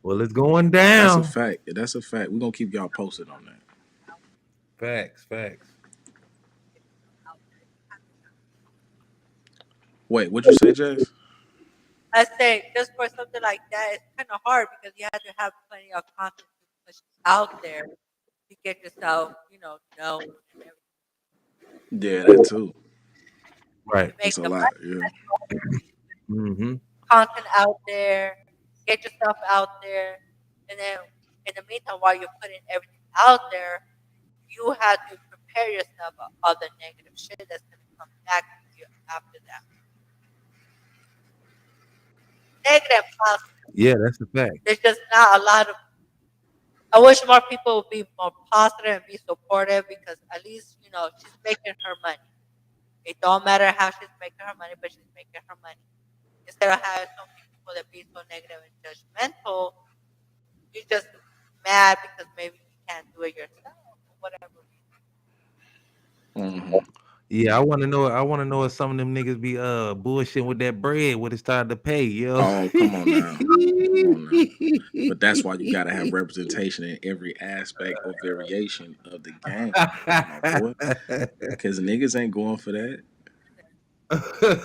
Well, it's going That's a down. fact. That's a fact. We're gonna keep y'all posted on that. Facts, facts. Wait, what'd you say, Jess? I say just for something like that, it's kind of hard because you have to have plenty of content to push out there to get yourself, known and Yeah, that too. everything. Right. To It's make a the lot. money, Yeah. Hmm. content out there, get yourself out there, and then in the meantime, while you're putting everything out there, you have to prepare yourself for all the negative shit that's gonna come back to you after that. Negative and positive. Yeah, that's a fact. There's just not a lot of. I wish more people would be more positive and be supportive because at least she's making her money. It don't matter how she's making her money, but she's making her money. Instead of having so many people that be so negative and judgmental, you're just mad because maybe you can't do it yourself or whatever. Hmm. Yeah, I want to know. I want to know if some of them niggas be bullshitting with that bread when it's time to pay, yo. Oh, come on now. Come on now. But that's why you gotta have representation in every aspect or variation of the game, my boy. Cause niggas ain't going for that.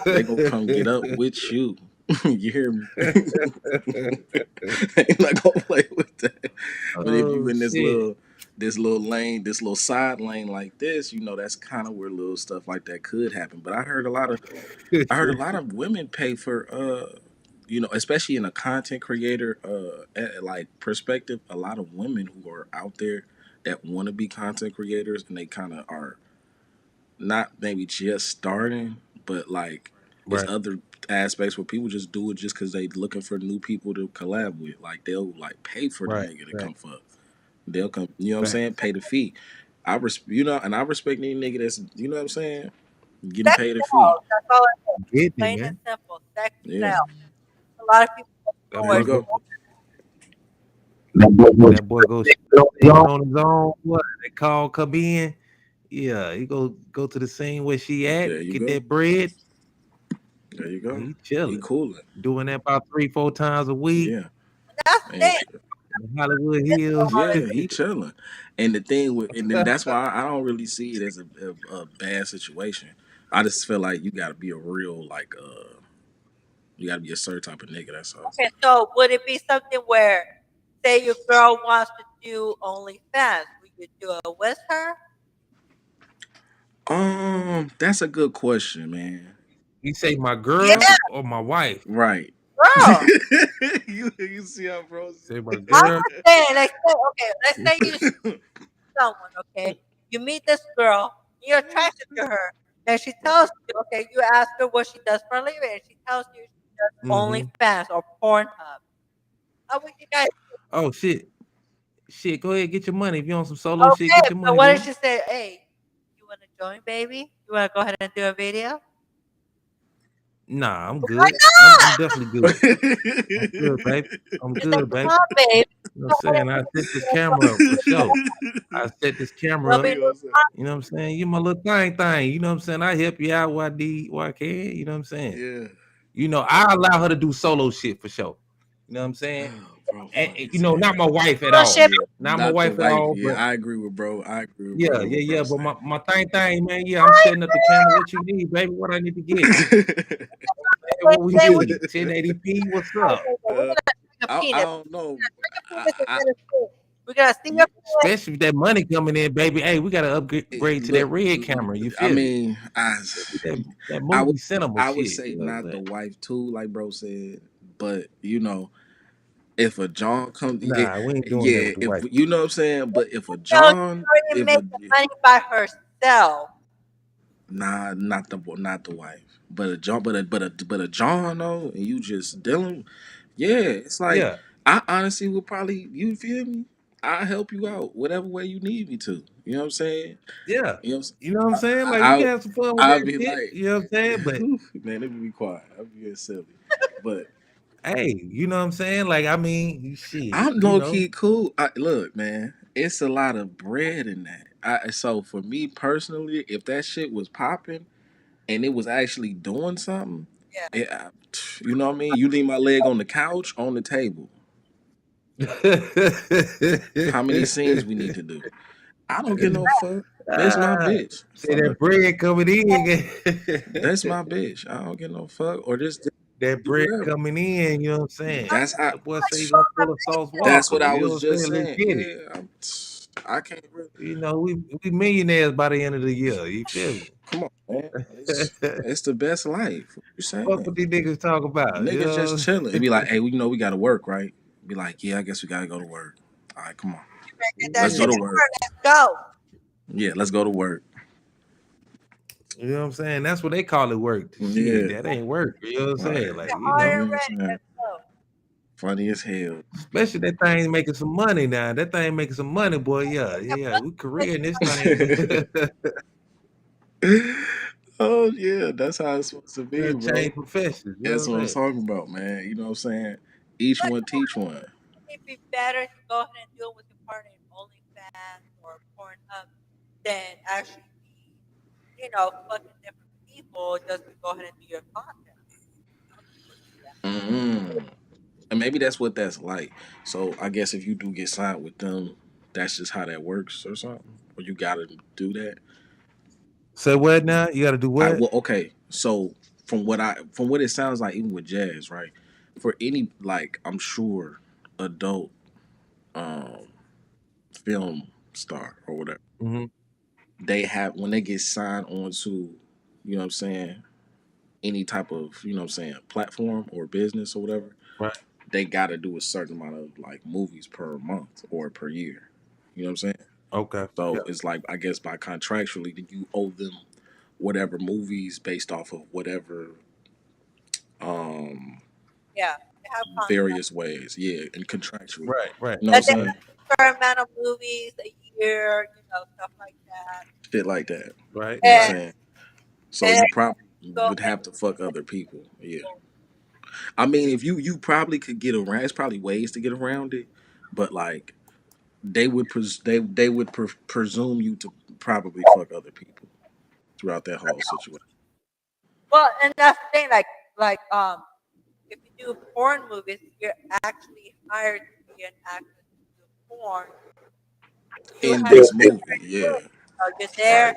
They gonna come get up with you. You hear me? Ain't not gonna play with that. But if you Oh in shit. this little lane, this little side lane like this, that's kind of where little stuff like that could happen. But I heard a lot of women pay for especially in a content creator like perspective, a lot of women who are out there that want to be content creators and they kind of are not maybe just starting, but like it's Right, other aspects where people just do it just because they looking for new people to collab with. Like they'll like pay for the right, nigga to right. come fuck. They'll come, you know what I'm saying? Facts. Pay the fee. And I respect any nigga that's, you know what I'm saying, getting Sex paid a fee. sells. That's all it is. Get it, Plain and man. simple. Sex Yeah, sells. A lot of people That don't know there where you boy it's go. go. That boy go straight on his own. What they call come in? Yeah, he go to the scene where she There at, you get go. that bread. There you go. He He chilling, cooling. doing that about 3-4 times a week. Yeah, That's the and thing. In Hollywood It's Hills. all yeah, he chilling. And the thing with, and then that's why I don't really see it as a bad situation. I just feel like you got to be a real like You gotta be a certain type of nigga. That's all. Okay, so would it be something where, say, your girl wants to do OnlyFans, would you do it with her? That's a good question, man. You say my Yeah, girl or my wife? Right. girl. You see how bro Say my I'm girl. just saying, like, okay, let's say you see someone, okay, you meet this girl, you're attracted to her, and she tells you, okay, you ask her what she does for a living, and she tells you she does Mm-hmm. OnlyFans or Pornhub. How would you guys? Oh shit. Shit, go ahead, get your money. If you want some solo shit, Okay, get your but money, what if boo. she say, hey, you want to join, baby? You want to go ahead and do a video? Nah, I'm Why good. I'm not? definitely good. I'm good, baby. I'm She's like, good, come baby. on, babe. You know Go what I'm ahead saying? I and set do this this. camera up for sure. I set this camera There'll up. be no You know what I'm saying? You my little thing. You know what I'm saying? I help you out where I can. You know what I'm saying? Yeah. You know, I allow her to do solo shit for sure. You know what I'm saying? Oh, bro, And funny you as know, not hell. my wife at all. bullshit. Yeah, Not my not the wife at wife. all, Yeah, but I agree with bro. I agree with yeah, bro. yeah, What yeah. bro But saying. my thing, man, yeah, I'm setting up the camera. What you need, baby? What I need to get? Hey, what we Say what need? 1080p? What's up? we're uh, gonna see your I penis. don't know. We're gonna see your penis I, instead of shit. We're gonna see yeah, your penis. Especially with that money coming in, baby. Hey, we gotta upgrade to that look, red camera. You I feel me? mean, That I would, movie cinema I would shit. say You know what I'm not the saying? wife too, like bro said, but you know, if a John comes, Nah, we ain't doing that yeah, with the if wife. you know what I'm saying, but if a So she's John, already if a making money by herself. nah, not the wife, but a John, but a John though, and you just dealing, yeah, it's like Yeah, I honestly would probably, you feel me? I help you out whatever way you need me to. You know what I'm saying? yeah. You know, You know what I'm saying? Like we I, can have some fun with I'll that be shit. like, You know what I'm saying? But man, let me be quiet. I'm being silly, but hey, you know what I'm saying? Like I mean, shit. I'm You low know. key cool. Look, man, it's a lot of bread in that. So for me personally, if that shit was popping and it was actually doing something, Yeah. you know what I mean? You leave my leg on the couch, on the table. How many scenes we need to do? I don't get no fuck. That's my Ah, bitch. see that Fuck. bread coming in. That's my bitch. I don't get no fuck. Or just That do bread whatever. coming in, you know what I'm saying? That's how. The boy say he gonna pull a Sauce That's Walker. what I You know was what I'm just saying? Let's saying. get it. Yeah, I can't really. You know, we millionaires by the end of the year. You feel me? Come on, man. It's the best life. What you Fuck saying? what these niggas talk about. You Niggas just know? chilling. It'd be like, hey, we gotta work, right? Be like, yeah, I guess we gotta go to work. All right, come on. Get that Let's shit go Yeah. to in work. order. Let's go. Yeah, let's go to work. You know what I'm saying? That's what they call it work. Shit, Yeah. that ain't work. You know what I'm saying? Right. Like, Get you hard know, You and know what I'm ready. saying? Let's go. Funny as hell. especially that thing making some money now. That thing making some money, boy. Yeah, yeah, yeah. We career in this thing. Oh yeah, that's how it's supposed to be, Change bro. professions. You know That's what what I'm I'm saying? talking about, man. You know what I'm saying? Each But one come on, teach one. it'd be better to go ahead and do it with your partner in OnlyFans or Pornhub than actually be, fucking different people just to go ahead and do your content. Some people do that. Mm. And maybe that's what that's like. So I guess if you do get signed with them, that's just how that works or something. Or you gotta do that. Say what now? You got to do I what? well, okay. So from what it sounds like, even with jazz, right? For any, like, I'm sure adult um film star or whatever, Hmm. they have, when they get signed onto, you know what I'm saying, any type of, you know what I'm saying, platform or business or whatever, Right. they gotta do a certain amount of like movies per month or per year. You know what I'm saying? Okay. So Yeah. it's like, I guess by contractually that you owe them whatever movies based off of whatever um Yeah, they have contracts. various ways. Yeah, and contractually. Right. Right. You know what I'm That they Right. saying? have a certain amount of movies a year, stuff like that. Shit like that. Right. You know what I'm And Right. saying? So and you probably go would ahead have to fuck other people. Yeah. and I mean, if you probably could get around, it's probably ways to get around it, but like they would presume you to probably fuck other people throughout that whole situation. well, and that's the thing, like if you do porn movies, you're actually hired to be an actor to do porn. You In have this movie, yeah, you're there. right,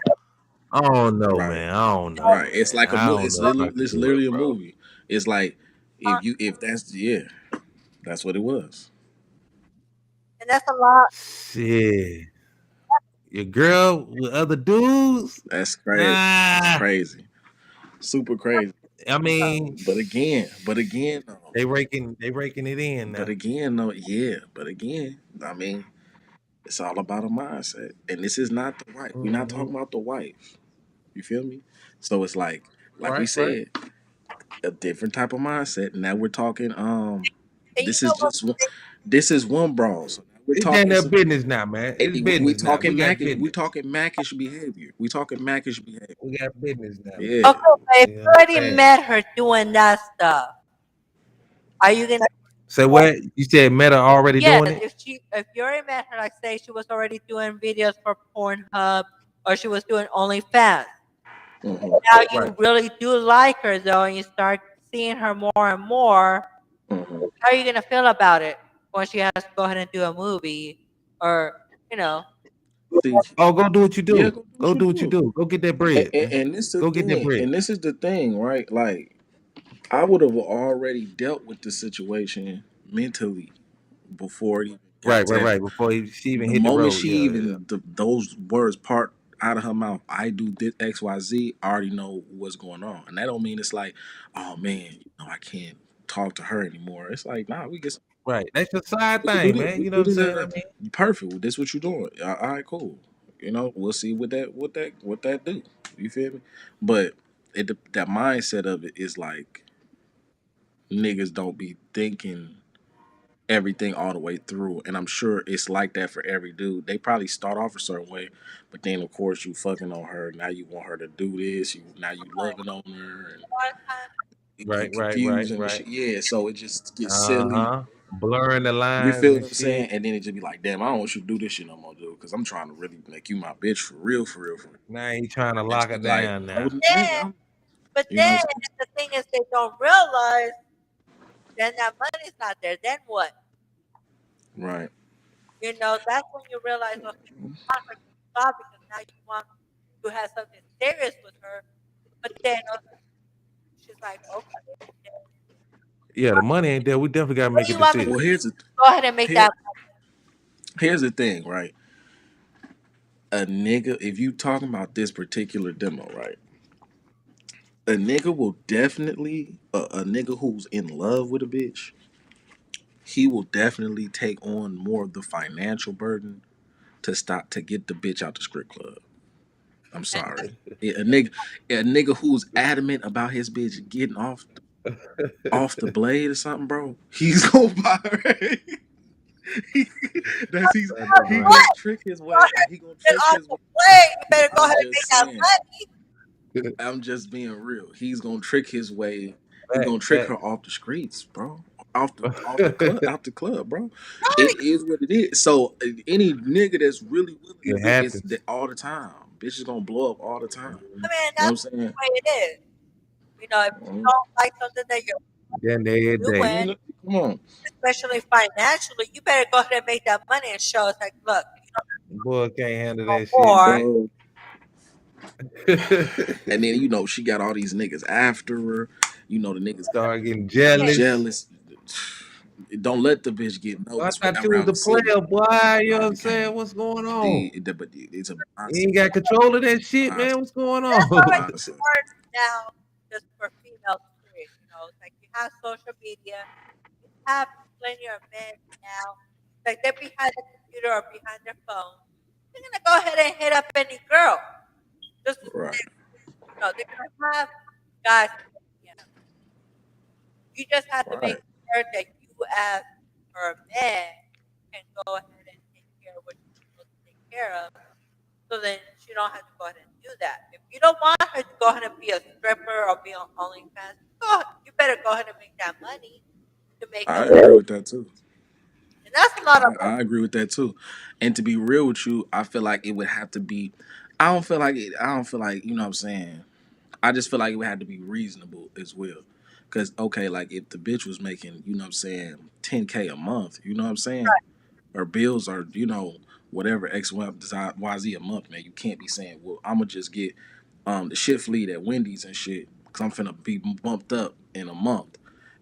I don't know, right, man. I don't know, right. It's man. like a I movie. don't know if I could It's do it, literally a bro. movie. It's like If that's that's what it was. And that's a lot. Shit. Your girl with other dudes? That's crazy. That's Ah, crazy. Super crazy. I mean, But again, though. they raking it in But now. again, though, yeah. But again, I mean, it's all about a mindset. And this is not the wife. We're not Hmm. talking about the wife. You feel me? So it's like we Right, right. said, a different type of mindset. Now we're talking. And you This is know what? just one. This is one brawl. So now we're It's down talking. their So, business now, man. It's we business now. talking We got Macish. We business. talking Macish behavior. We talking Macish behavior. We got business now, man. Yeah. Okay, but if You you already understand? met her doing that stuff, are you gonna? So what you said? Meta already Yes, doing it? if you already met her, like say she was already doing videos for Pornhub or she was doing OnlyFans. Hmm. Now Right. you really do like her though, and you start seeing her more and more. Hmm. How are you gonna feel about it when she has to go ahead and do a movie or you know? See, Oh, go do what you yeah, do. go do what Go you do what you do. do. Go get that And, bread, and, man. and this is Go the get that thing. bread. And this is the thing, right? Like I would have already dealt with the situation mentally before it even got Right, right, to right. Before she even the hit the moment road. she Yeah, yeah. even those words part out of her mouth. I do this XYZ. I already know what's going on, and that don't mean it's like, oh man, I can't talk to her anymore. It's like, nah, Right. That's your side we can do thing, this. man. We You can know what do I'm this. saying? I mean, Perfect. Well, this what you doing? All right, cool. We'll see what that do. You feel me? But that mindset of it is like niggas don't be thinking everything all the way through. And I'm sure it's like that for every dude. They probably start off a certain way, but then of course you fucking on her. Now you want her to do this. Now you loving on her and A lot of times, it right, get right, right, confusing and right. shit. Yeah, so it just gets silly. Uh-huh. Blurring the You lines feel what and I'm saying? shit. And then it just be like, damn, I don't want you to do this shit no more, dude, because I'm trying to really make you my bitch for real, for real, for real. Now you trying to And lock she it like, down I now. wouldn't, nigga, then, but you know then what I'm the thing is they don't realize then that money's not there. Then what? saying? Right. That's when you realize, okay, you want her to stop because now you want to have something serious with her. But then she's like, okay, Yeah, the money ain't there. We definitely gotta what make do a you want me to Well, decision. do? Go ahead and make here, that. here's the thing, right? A nigga, if you talking about this particular demo, right? A nigga will definitely, a nigga who's in love with a bitch, he will definitely take on more of the financial burden to get the bitch out the strip club. I'm And sorry. A nigga who's adamant about his bitch getting off the blade or something, bro. He's gonna buy her. He- That's he Right. gonna what? trick his Go way. ahead He gonna and get trick off his the way. plane. You better go I'm ahead and just make that saying. money. I'm just being real. He's gonna trick his way. He gonna Facts, trick her facts. off the streets, bro. Off the club, bro. Right. It is what it is. So any nigga that's really willing to It do it's happens. all the time. Bitch is gonna blow up all the time. I mean, You know that's what I'm the saying? way it is. If you Mhm. don't like something that you're Then every day. doing, Come on. especially financially, you better go ahead and make that money and show us, like, look, you Boy can't handle know that shit, more. man. Bro. And then she got all these niggas after her. The niggas Start getting Yeah. jealous. jealous. Don't let the bitch get I noticed thought you was around the the city. player, boy. You know what I I'm saying? became What's going on? but it's a You mindset. ain't got control of that shit, Mindset. man. What's going That's on? already Mindset. hard now just for females, period. It's like you have social media, you have plenty of men now. Like they're behind the computer or behind their phone. They're gonna go ahead and hit up any girl. Just to Right. say, they're gonna have guys. You just have to make Right. sure that you as her man can go ahead and take care of what you're supposed to take care of. So then she don't have to go ahead and do that. If you don't want her to go ahead and be a stripper or be on OnlyFans, you better go ahead and make that money to make I it agree work. with that too. And that's a lot of I agree with that too. And to be real with you, I feel like it would have to be. I don't feel like it. I don't feel like what I'm saying. I just feel like it would have to be reasonable as well. Cause okay, like if the bitch was making, 10K a month, you know what I'm saying? Her bills are, whatever X Y Z a month, man. You can't be saying, well, I'm gonna just get the shift lead at Wendy's and shit, cause I'm finna be bumped up in a month.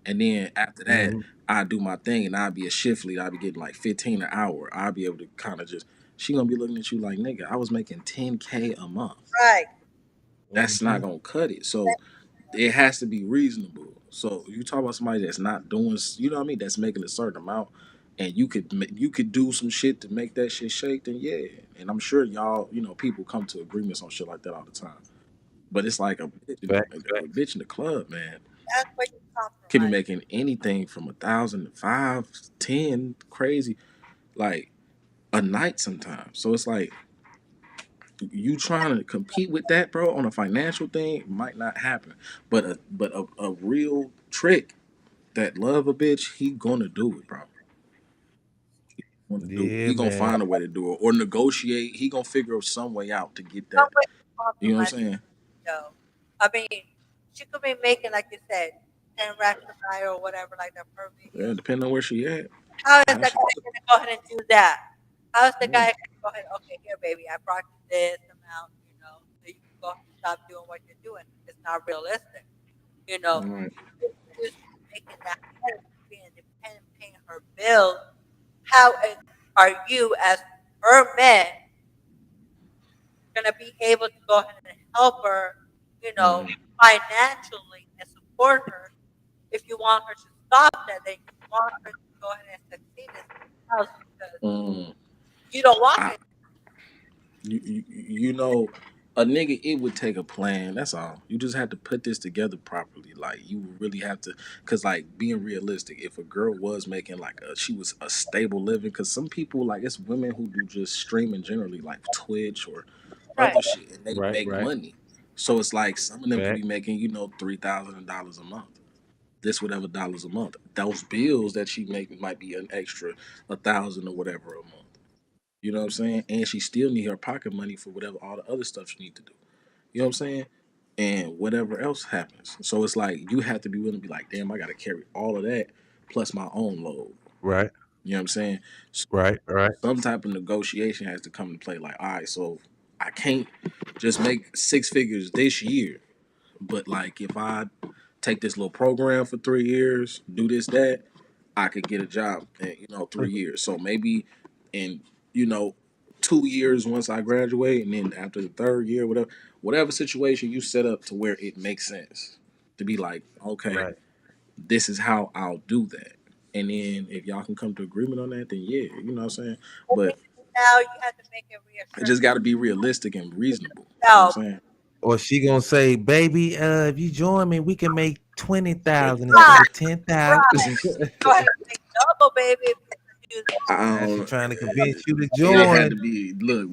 And then after that, Mm-hmm. I do my thing and I'll be a shift lead. I'll be getting like 15 an hour. I'll be able to kind of just, she gonna be looking at you like, nigga, I was making 10K a month. Right. That's not gonna cut it. So it has to be reasonable. So you talk about somebody that's not doing, you know what I mean, that's making a certain amount, and you could do some shit to make that shit shake. Then yeah, and I'm sure y'all, you know, people come to agreements on shit like that all the time. But it's like Fact. a bitch in the club, man, That's where you can be compromise. making anything from 1,000 to 5, 10, crazy, like a night sometimes. So it's like you trying to compete with that, bro, on a financial thing might not happen. But a real trick that love a bitch, he gonna do it, bro. Gonna do it. Yeah, He gonna man. find a way to do it or negotiate. He gonna figure some way out to get Some that. way you You know what compromise. I'm saying? Though. I mean, she could be making, like you said, 10 racks a night or whatever, like that per Yeah, video. depending on where she at. How is How that she, guy going to go ahead and do that? How is the yeah. guy going to go ahead, okay, here, baby, I brought you this amount, so you can go ahead and stop doing what you're doing. It's not realistic. You know, All right. she's making that money, being independent, paying her bills. Are you, as her man, going to be able to go ahead and help her, Mm, financially and support her? If you want her to stop that, then you want her to go ahead and succeed in something else because mm. you don't want I, her. you know, a nigga, it would take a plan. That's all. You just have to put this together properly. Like you really have to, cause like being realistic, if a girl was making like she was a stable living, cause some people like it's women who do just streaming generally like Twitch or Right. other shit, and they Right, make right. money. So it's like some of them could be Fact. making $3,000 a month. This whatever dollars a month. Those bills that she make might be an extra 1,000 or whatever a month. You know what I'm saying? And she still need her pocket money for whatever all the other stuff she need to do. You know what I'm saying? And whatever else happens. So it's like you have to be willing to be like, damn, I gotta carry all of that plus my own load. Right, You know what I'm saying? So right. some type of negotiation has to come into play. Like, all right, so I can't just make 6 figures this year. But like if I take this little program for 3 years, do this, that, I could get a job in, 3 years. So maybe in, you know, 2 years once I graduate, and then after the third year, whatever situation you set up to where it makes sense to be like, okay, Right. this is how I'll do that. And then if y'all can come to agreement on that, then yeah, you know what I'm saying? But Now you have to make it it just reassuring got to be realistic and reasonable. You know yourself. what I'm saying? Or she gonna say, baby, if you join me, we can make 20,000 Right, instead of 10,000. right. Go ahead and make double, baby, if you can do that. I Now she don't. trying to convince you to It had to join. be. Look,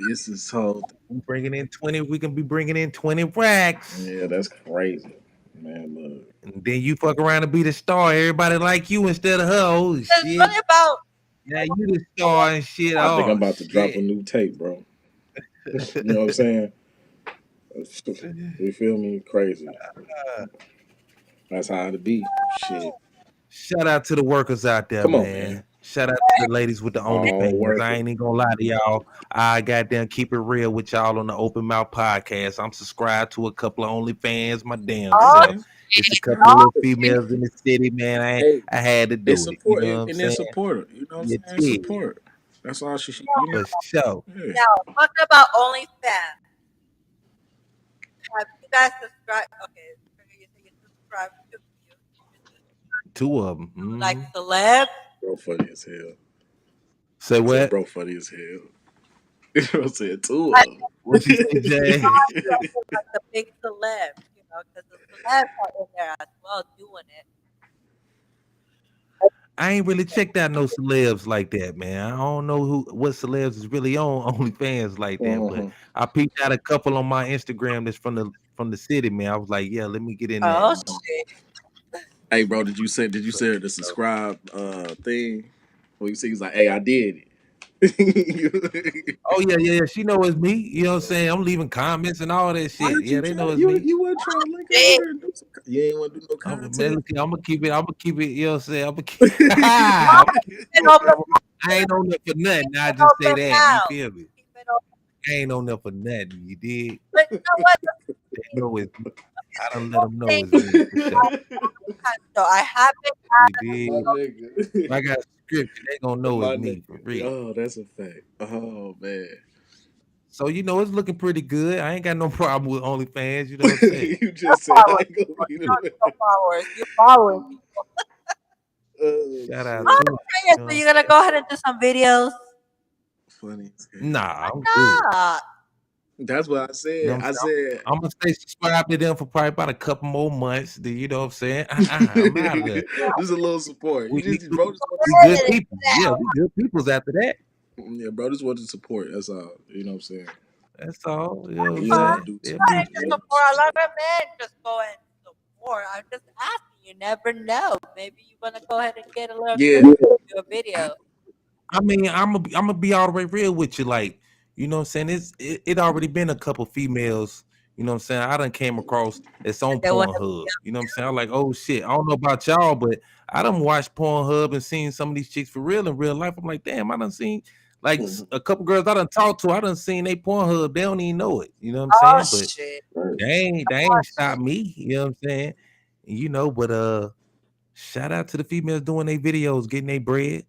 This is so. We bringing in 20. We can be bringing in 20 racks, Yeah, that's crazy, man. Look, and then you fuck around and be the star. Everybody like you instead of her. Oh It's shit! really about Now you the star and shit. I think I'm Oh about to drop a shit! new tape, bro. You know what I'm saying? You feel me? Crazy. That's how it be. Shit. Shout out to the workers out there, Come on, man. man. Shout out to the ladies with the All OnlyFans. I working. ain't even gonna lie to y'all. I goddamn keep it real with y'all on the Open Mouth Podcast. I'm subscribed to a couple of OnlyFans, my damn Hey, all, self. man. It's a couple of all little females in the city, man. Hey, I had to it's do it. You support know what I'm and then saying? support her. You know what I'm You saying? did. Support. That's all For sure. Yeah. now. Talking about OnlyFans. Have you guys subscribed? Okay, you say you subscribe to Two of them. like celebs. Bro, funny as hell. Say I said, what? bro, funny as hell. You know what I'm saying? Two Like, of them. What you say, Jay? like the big celebs, because the celebs are in there as well doing it. I ain't really checked out no celebs like that, man. I don't know what celebs is really on OnlyFans like that, but Mhm. I peeped out a couple on my Instagram that's from the city, man. I was like, yeah, let me get in that. Oh You know? shit! Hey, bro, did you say the subscribe thing? Well, you see, he's like, hey, I did it. Oh yeah. She know it's me. You know what I'm saying? I'm leaving comments and all that Why shit. did Yeah, you they try? know it's You me. you weren't trying to link Shit. over and do some. You ain't want to do no Man, content. look, I'm gonna keep it. You know what I'm saying? I'm gonna keep. I ain't on there for nothing. I just say Open that. You mouth. feel me? Keep it open. I ain't on there for nothing. You did. But you know what? They know it's me. I It's don't let one them know thing it's me for sure. So I haven't. You My did. If I nigga. got scripture, they gonna know My it's nigga. me for real. Oh, that's a fact. Oh man. So it's looking pretty good. I ain't got no problem with OnlyFans. You know what I'm saying? You just said I ain't gonna be You don't the need no followers. You following people. Oh Shout out shit. to Oh, you. yeah, You know so what I'm you're gonna saying? go ahead and do some videos? Funny as hell. Nah, I'm good. Ah, That's what I You know said. what I'm I saying? said I'm gonna stay subscribed to them for probably about a couple more months. You know what I'm saying? I'm out of there. just a little support. You We just good, bro just want to we good support. people. Yeah, we good peoples after that. Yeah, bro just wanted support. That's all. You know what I'm saying? That's all. You know what I'm You don't have to saying? do Yeah, too I much. me. just Yeah. support. A lot of men just go and support. I'm just asking. You never know. Maybe you wanna go ahead and get a little Yeah. crazy and do a video. I mean, I'm gonna be all the way real with you. Like, you know what I'm saying? It already been a couple females, you know what I'm saying? I done came across that's on They want Pornhub. You know what I'm saying? I'm like, oh shit, I don't know about y'all, but I done watched Pornhub and seen some of these chicks for real in real life. I'm like, damn, I done seen like a couple girls I done talked to, I done seen they Pornhub, they don't even know it. You know what I'm oh saying? But shit. they ain't stopped me, you know what I'm saying? But shout out to the females doing their videos, getting their bread,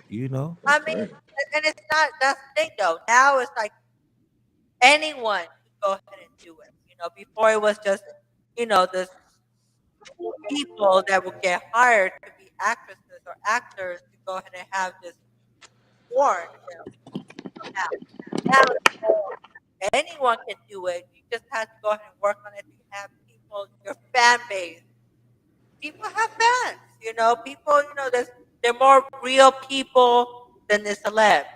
you know. That's I mean, crazy. and it's not that's the thing though. Now it's like anyone can go ahead and do it. Before it was just, the people that would get hired to be actresses or actors to go ahead and have this porn. Now anyone can do it. You just have to go ahead and work on it. You have people, your fan base. People have fans. People. They're more real people than the celebs.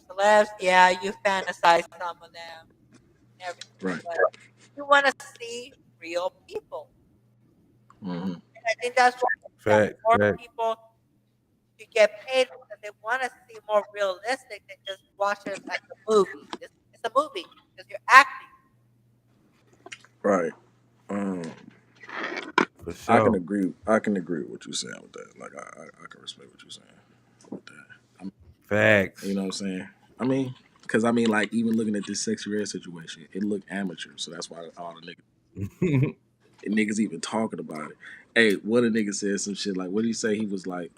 Celebs. Yeah, you fantasize some of them and everything, Right. but you want to see real people. Hmm. And I think that's why that Fact, more fact. people to get paid because they want to see more realistic than just watch it like a movie. It's a movie because you're acting. Right. Um, For I can sure. agree. I can agree with what you're saying with that. Like I can respect what you're saying with that. You Facts. know what I'm saying? I mean, because I mean, like even looking at this sexy red situation, it looked amateur. So that's why all the niggas even talking about it. Hey, what a nigga said some shit like, what did he say? He was like,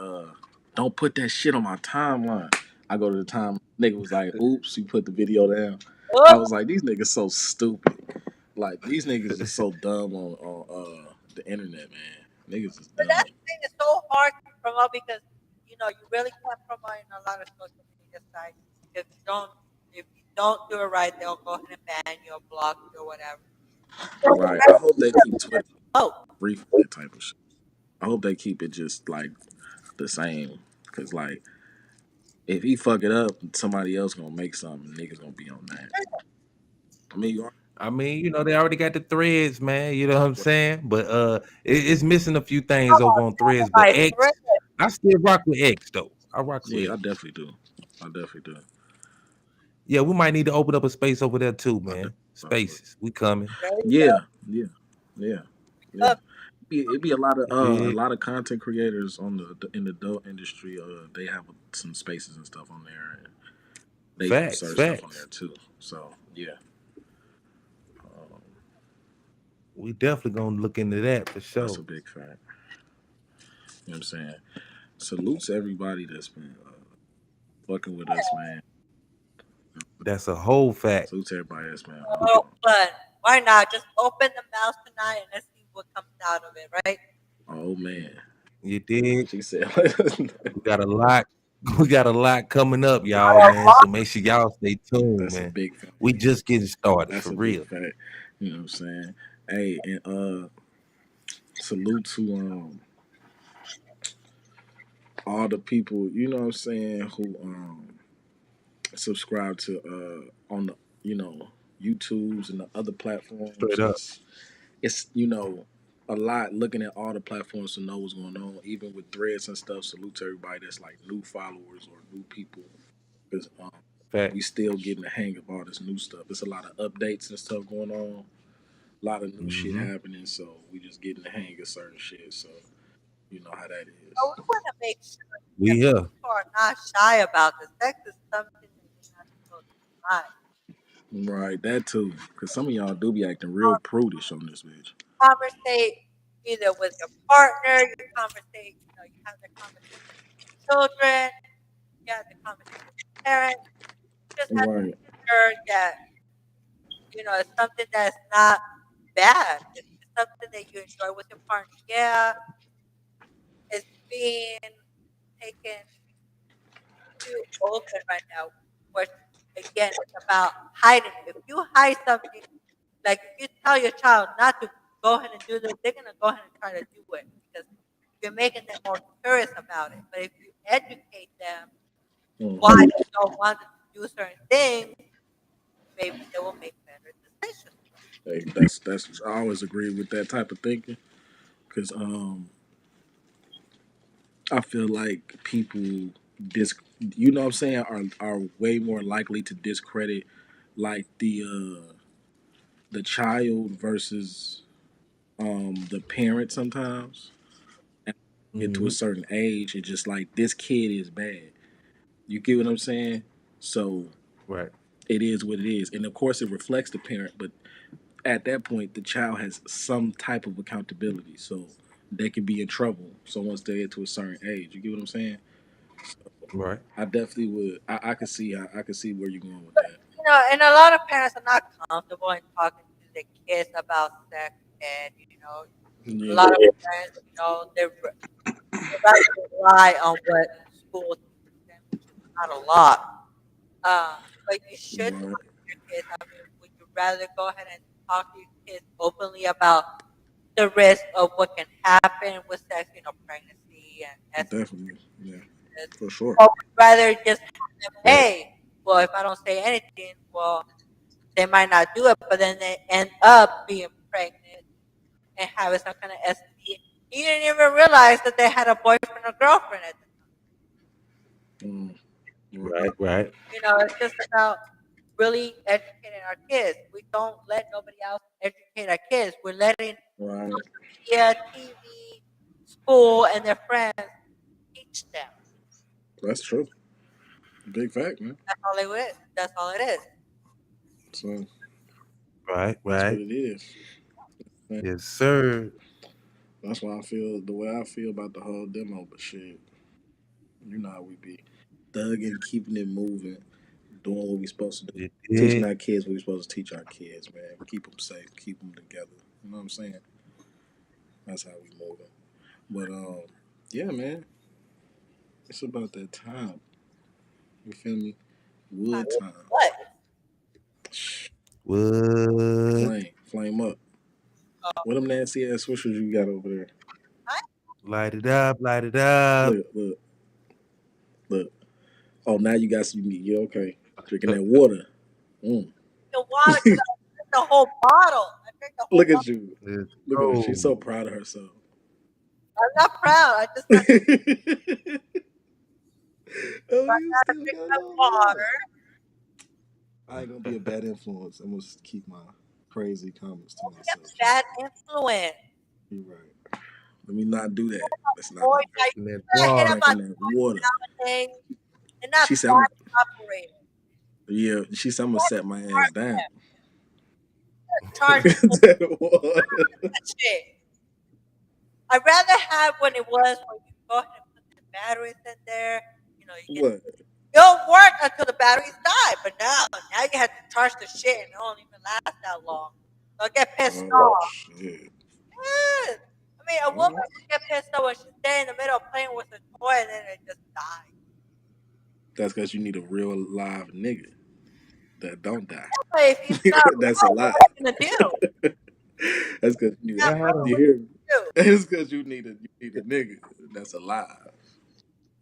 don't put that shit on my timeline. I go to the time, nigga was like, oops, he put the video down. I Oh, was like, these niggas so stupid. Like these niggas is so dumb on the internet, man. Niggas is but dumb. that's the thing. It's so hard to promote because you really can't promote in a lot of social media sites. If you don't, if you don't do it right, they'll go ahead and ban you or block you or whatever. Right. I hope they keep Twitter Oh, free for that type of shit. I hope they keep it just like the same. Cause like if he fuck it up, somebody else gonna make something. Niggas gonna be on that. I mean, you are I mean, they already got the threads, man. You know what I'm saying? But it's missing a few things over on threads. But my X, friend. I still rock with X though. I rocks with yeah, I X. definitely do. I definitely do. Yeah, we might need to open up a space over there too, I definitely man. rock with it. Spaces. We coming. There you go. Yeah, yeah, yeah, yeah. It'd be You a dig? lot of content creators on the in the adult industry. They have some spaces and stuff on there, and they do Facts, certain stuff on there facts. too. So yeah, um, We definitely gonna look into that for that's a sure. big fact. You know what I'm saying? Salute to everybody that's been fucking with us, man. That's a whole fact. Salute to everybody that's been. Oh, but why not? Just open the mouth tonight and let's see what comes out of it, right? Oh man, You dig? she said. We got a lot. We got a lot coming up, y'all, man. So make sure y'all stay tuned, That's a man. big fact. We just getting started That's for a big real. fact. You know what I'm saying? Hey, and salute to all the people, you know what I'm saying, who subscribe to on the YouTubes and the other platforms. Straight up. It's a lot looking at all the platforms to know what's going on, even with threads and stuff. Salute to everybody that's like new followers or new people, because Fact. we still getting the hang of all this new stuff. There's a lot of updates and stuff going on, a lot of new shit Hmm. happening, so we just getting the hang of certain shit. So you know how that So is. we want to make sure We that here. people are not shy about this. Sex is something that you're not supposed to hide. Right, that too. Cause some of y'all do be acting real prudish on this bitch. Conversate. either with your partner, your conversation, you have the conversation with children, you have the conversation with parents, you just have to Right. make sure that, it's something that's not bad. It's something that you enjoy with your partner. Yeah, it's being taken too open right now. Which again, it's about hiding it. If you hide something, like if you tell your child not to go ahead and do this, they're gonna go ahead and try to do it because you're making them more curious about it. But if you educate them why Mhm. you don't want them to do certain things, maybe they will make better decisions. Hey, that's I always agree with that type of thinking because I feel like people dis you know what I'm saying are way more likely to discredit like the child versus the parent sometimes and get to a Mhm. certain age and just like this kid is bad. You get what I'm saying? So Right. it is what it is. And of course it reflects the parent, but at that point the child has some type of accountability. So they could be in trouble. So once they get to a certain age, you get what I'm saying? Right. I definitely would. I could see. I could see where you're going with that. And a lot of parents are not comfortable in talking to their kids about sex ed. A Yeah, lot of parents, they rather rely on what school teaches them, which is not a lot. But you should right. talk to your kids. I mean, would you rather go ahead and talk to your kids openly about the risk of what can happen with sex, pregnancy and Definitely. Yeah, STDs, for sure. or would you rather just have them, Right. hey, well, if I don't say anything, well, they might not do it, but then they end up being pregnant and having some kind of STD. You didn't even realize that they had a boyfriend or girlfriend at the Mm, right. Right. Right. time. It's just about really educating our kids. We don't let nobody else educate our kids. We're letting Right. social media, TV, school, and their friends teach them. That's true. Big fact, man. That's all it is. That's all it is. So Right. that's what Right. it is. Man, Yes, sir. that's why I feel the way I feel about the whole demo. But shit, you know how we be thugging, keeping it moving, doing what we supposed to do, You teaching did. our kids what we supposed to teach our kids, man. Keep them safe, keep them together. You know what I'm saying? That's how we moving. But yeah, man, it's about that time. You feel me? Time Wood is time. what? Shh. What? Flame up. Uh, What them nasty ass swishers you got over there? time Light it up. Light it up. Look, look, look. Oh, now you got some. Yeah, okay. Drinking that water. Mm. the water because I drank the whole bottle. I drank the whole Look at bottle. you. Let's Look at her. She's so go. proud of herself. I'm not proud. I just Oh, got you to still drink got my more water. water. I ain't gonna be a bad influence. I'm gonna keep my crazy comments to Don't be a myself. bad influence. You're right. Let me not do that. Let's not Boy, do that. I In that gotta hit up water. my Drinking that water. nowadays. They're not She said, body operated. "Yeah." She said, "I'm gonna Let's set my ass charge down." them. Let's charge them for That water. that shit. I'd rather have when it was when you go ahead and put the batteries in there. What? It'll work until the batteries die. But now you have to charge the shit and it don't even last that long. So I get pissed Oh off. shit. Yes. I mean, a woman Well, can get pissed off when she's there in the middle playing with a toy and then it just dies. that's because you need a real live nigga that don't die. But if he's not That's a real, lie. what are you gonna do? That's because you need. Not I had real, You a what hear me? are you gonna do? It's because you need a nigga that's alive,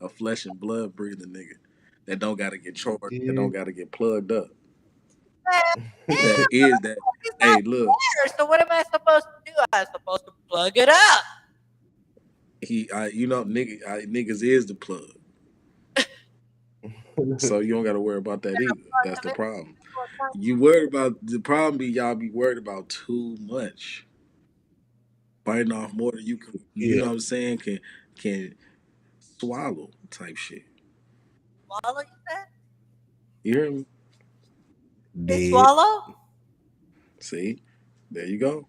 a flesh and blood breathing nigga that don't got to get charged, that don't did. got to get plugged up. Man, That damn, is that. he's not Hey, look, there. So what am I supposed to do? I'm supposed to plug it up. niggas is the plug, so you don't got to worry about that either. That's the problem. You worried about the problem be y'all be worried about too much, biting off more than you can. You Yeah. know what I'm saying? Can swallow type shit. Swallow, you said? You hear me? They Did. swallow? See, there you go.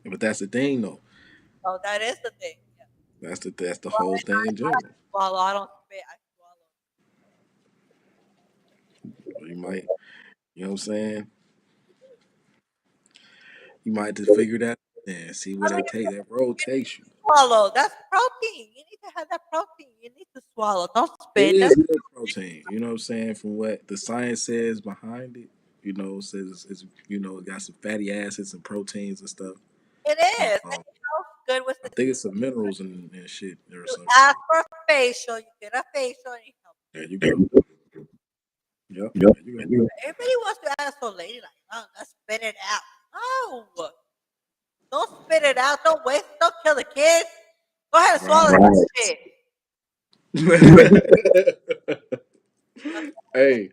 But that's the thing though. So that is the thing. Yeah. That's the Well, whole thing in general. swallow. I don't spit. I swallow. You might, you know what I'm saying? You might just figure that out and see where I mean, that road you need takes you. to swallow. That's protein. You need to have that protein. You need to swallow. Don't It spit. is That's good protein. You know what I'm saying? From what the science says behind it, it says it's it got some fatty acids and proteins and stuff. it is. And Um, good with I the think it's some minerals and shit or you some ask shit. for a facial. You get a facial and you help. There you go. Yep. Yep. There you go. Everybody wants to ask so lady like, oh, let's spit it out. No. Don't spit it out. Don't waste. Don't kill the kids. Go ahead and swallow Right. that shit. hey,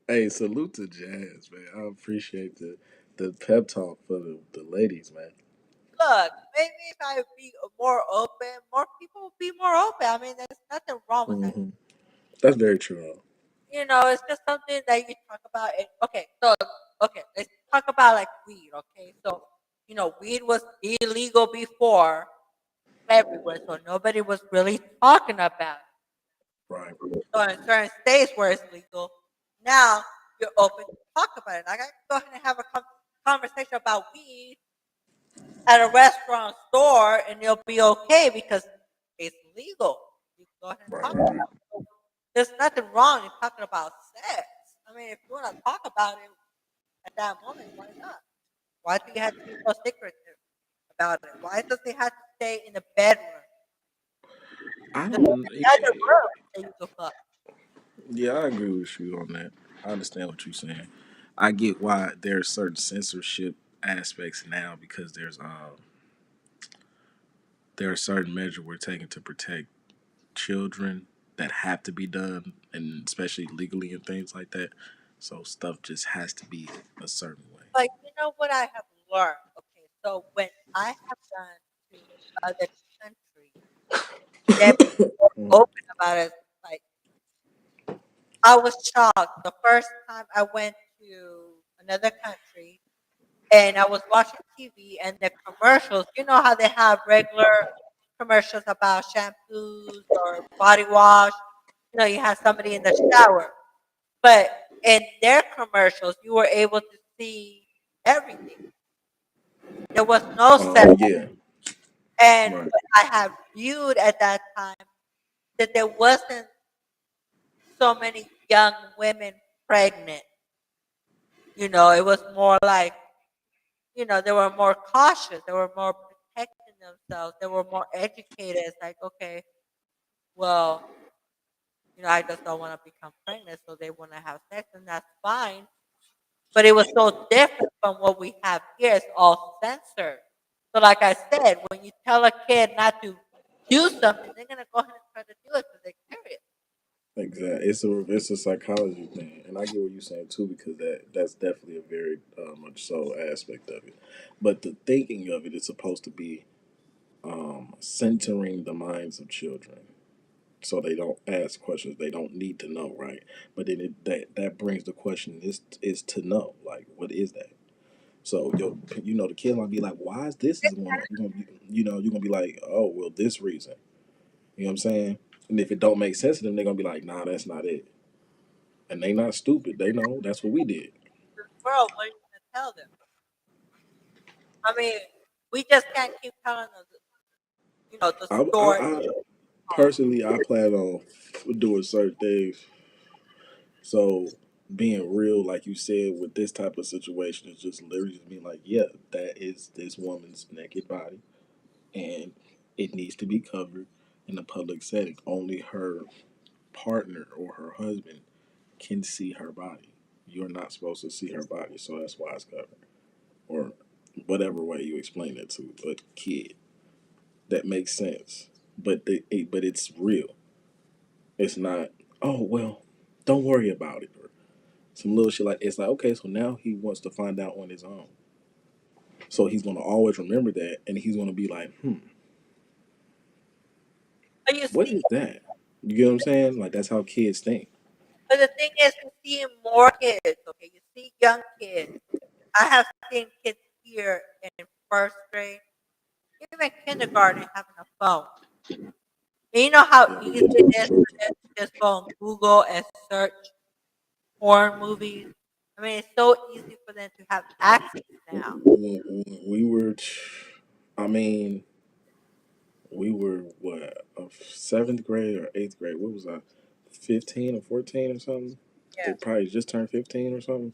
hey, salute to Jazz, man. I appreciate the pep talk for the ladies, man. Look, maybe if I be more open, more people will be more open. I mean, there's nothing wrong with that. Hmm. That's very true. Though. It's just something that you talk about. And, okay, let's talk about like weed. Okay, so weed was illegal before everywhere, so nobody was really talking about it. Right. So in certain states where it's legal, now you're open to talk about it. Like I can go ahead and have a conversation about weed at a restaurant store, and it'll be okay because it's legal. You can go ahead and Right. talk about it. So there's nothing wrong in talking about sex. I mean, if you want to talk about it at that moment, why not? Why do you have to be so secretive about it? Why does it have to stay in the bedroom? I There's don't. other room that you can fuck. Yeah, I agree with you on that. I understand what you're saying. I get why there's certain censorship aspects now because there are certain measures we're taking to protect children that have to be done, and especially legally and things like that. So stuff just has to be a certain way. But you know what I have learned? Okay, so when I have gone to other countries, they're more Mhm. open about it. Like I was shocked the first time I went to another country and I was watching TV and the commercials. You know how they have regular commercials about shampoos or body wash. You have somebody in the shower, but in their commercials, you were able to see everything. There was no Oh set. yeah, And right. what I have viewed at that time that there wasn't so many young women pregnant. It was more like, they were more cautious. They were more protecting themselves. They were more educated. It's like, okay, well, I just don't want to become pregnant, so they want to have sex, and that's fine. But it was so different from what we have here. It's all censored. So, like I said, when you tell a kid not to do something, they're gonna go ahead and try to do it because they're curious. Exactly. It's a psychology thing, and I get what you're saying too because that's definitely a very much so aspect of it. But the thinking of it is supposed to be centering the minds of children, so they don't ask questions they don't need to know, right? But then that brings the question is to know, like, what is that? So the kid might be like, why is going on? You're gonna be like, oh well, this reason. You know what I'm saying? And if it don't make sense to them, they're gonna be like, nah, that's not it. And they not stupid. They know that's what we did. This world, what are you gonna tell them? I mean, we just can't keep telling them, the story. I personally, I plan on doing certain things. So being real, like you said, with this type of situation, is just literally just being like, yeah, that is this woman's naked body, and it needs to be covered in a public setting. Only her partner or her husband can see her body. You're not supposed to see her body, so that's why it's covered, or whatever way you explain it to a kid. That makes sense, but it's real. It's not. Oh well, don't worry about it, or some little shit like it's like okay, so now he wants to find out on his own. So he's gonna always remember that, and he's gonna be like, But you what see, is that? You get what I'm saying? Like that's how kids think. but the thing is, you see more kids. Okay, you see young kids. I have seen kids here in first grade, even even kindergarten having a phone. And you know how Yeah, easy it is for them to just go on Google and search porn movies. I mean, it's so easy for them to have access now. we were. I mean, we were what, seventh grade or eighth grade? What was I? 15 or 14 or something. They Yeah, probably just turned 15 or something.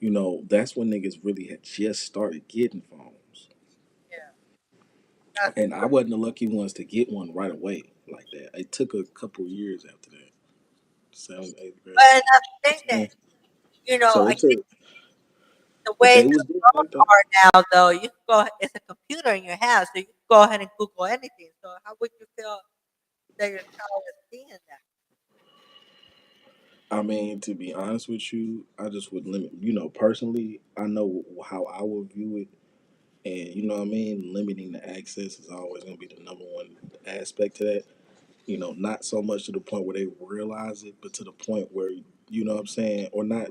You know, that's when niggas really had just started getting phones. yeah, that's And I wasn't the lucky ones to get one right away like that. It took a couple years after that. Seventh, eighth grade. but that's the thing that So, I so it think took, the but way they the was doing phones that though. are now, though, you can go. It's a computer in your house, so you can go ahead and Google anything. So how would you feel that your child is seeing that? I mean, to be honest with you, I just would limit. You know, personally, I know how I would view it, and you know what I mean. Limiting the access is always going to be the number one aspect to that. You know, not so much to the point where they realize it, but to the point where you know what I'm saying, or not.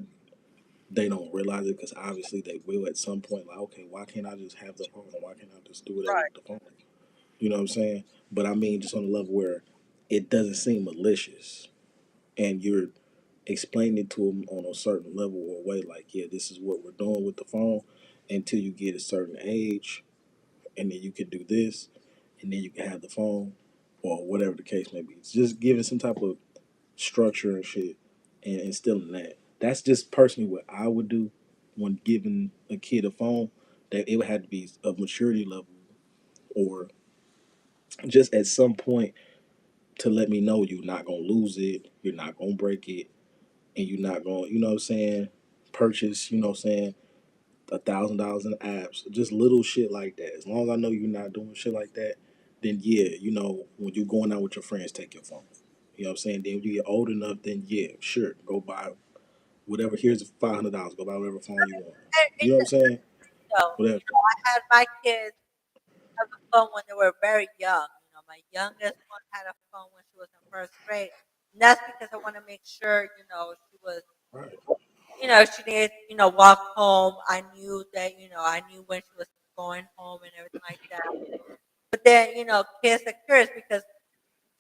They don't realize it because obviously they will at some point. Like, okay, why can't I just have the phone? Why can't I just do whatever Right. with the phone? You know what I'm saying? But I mean, just on the level where it doesn't seem malicious, and you're explaining it to them on a certain level or way, like, yeah, this is what we're doing with the phone until you get a certain age, and then you can do this, and then you can have the phone, or whatever the case may be. It's just giving some type of structure and shit, and instilling that. That's just personally what I would do when giving a kid a phone. That it would have to be of maturity level, or just at some point to let me know you're not gonna lose it, you're not gonna break it, and you're not gonna, you know what I'm saying, purchase, you know what I'm saying, $1,000 in apps, just little shit like that. As long as I know you're not doing shit like that, then yeah, you know, when you're going out with your friends, take your phone. You know what I'm saying? Then when you get old enough, then yeah, sure, go buy whatever. Here's $500. Go buy whatever phone you want. And You know what I'm saying? Whatever. I had my kids have a phone when they were very young. My youngest one had a phone when she was in first grade. And that's because I want to make sure, she was, Right. she needed, walk home. I knew that, I knew when she was going home and everything like that. But then, kids are curious because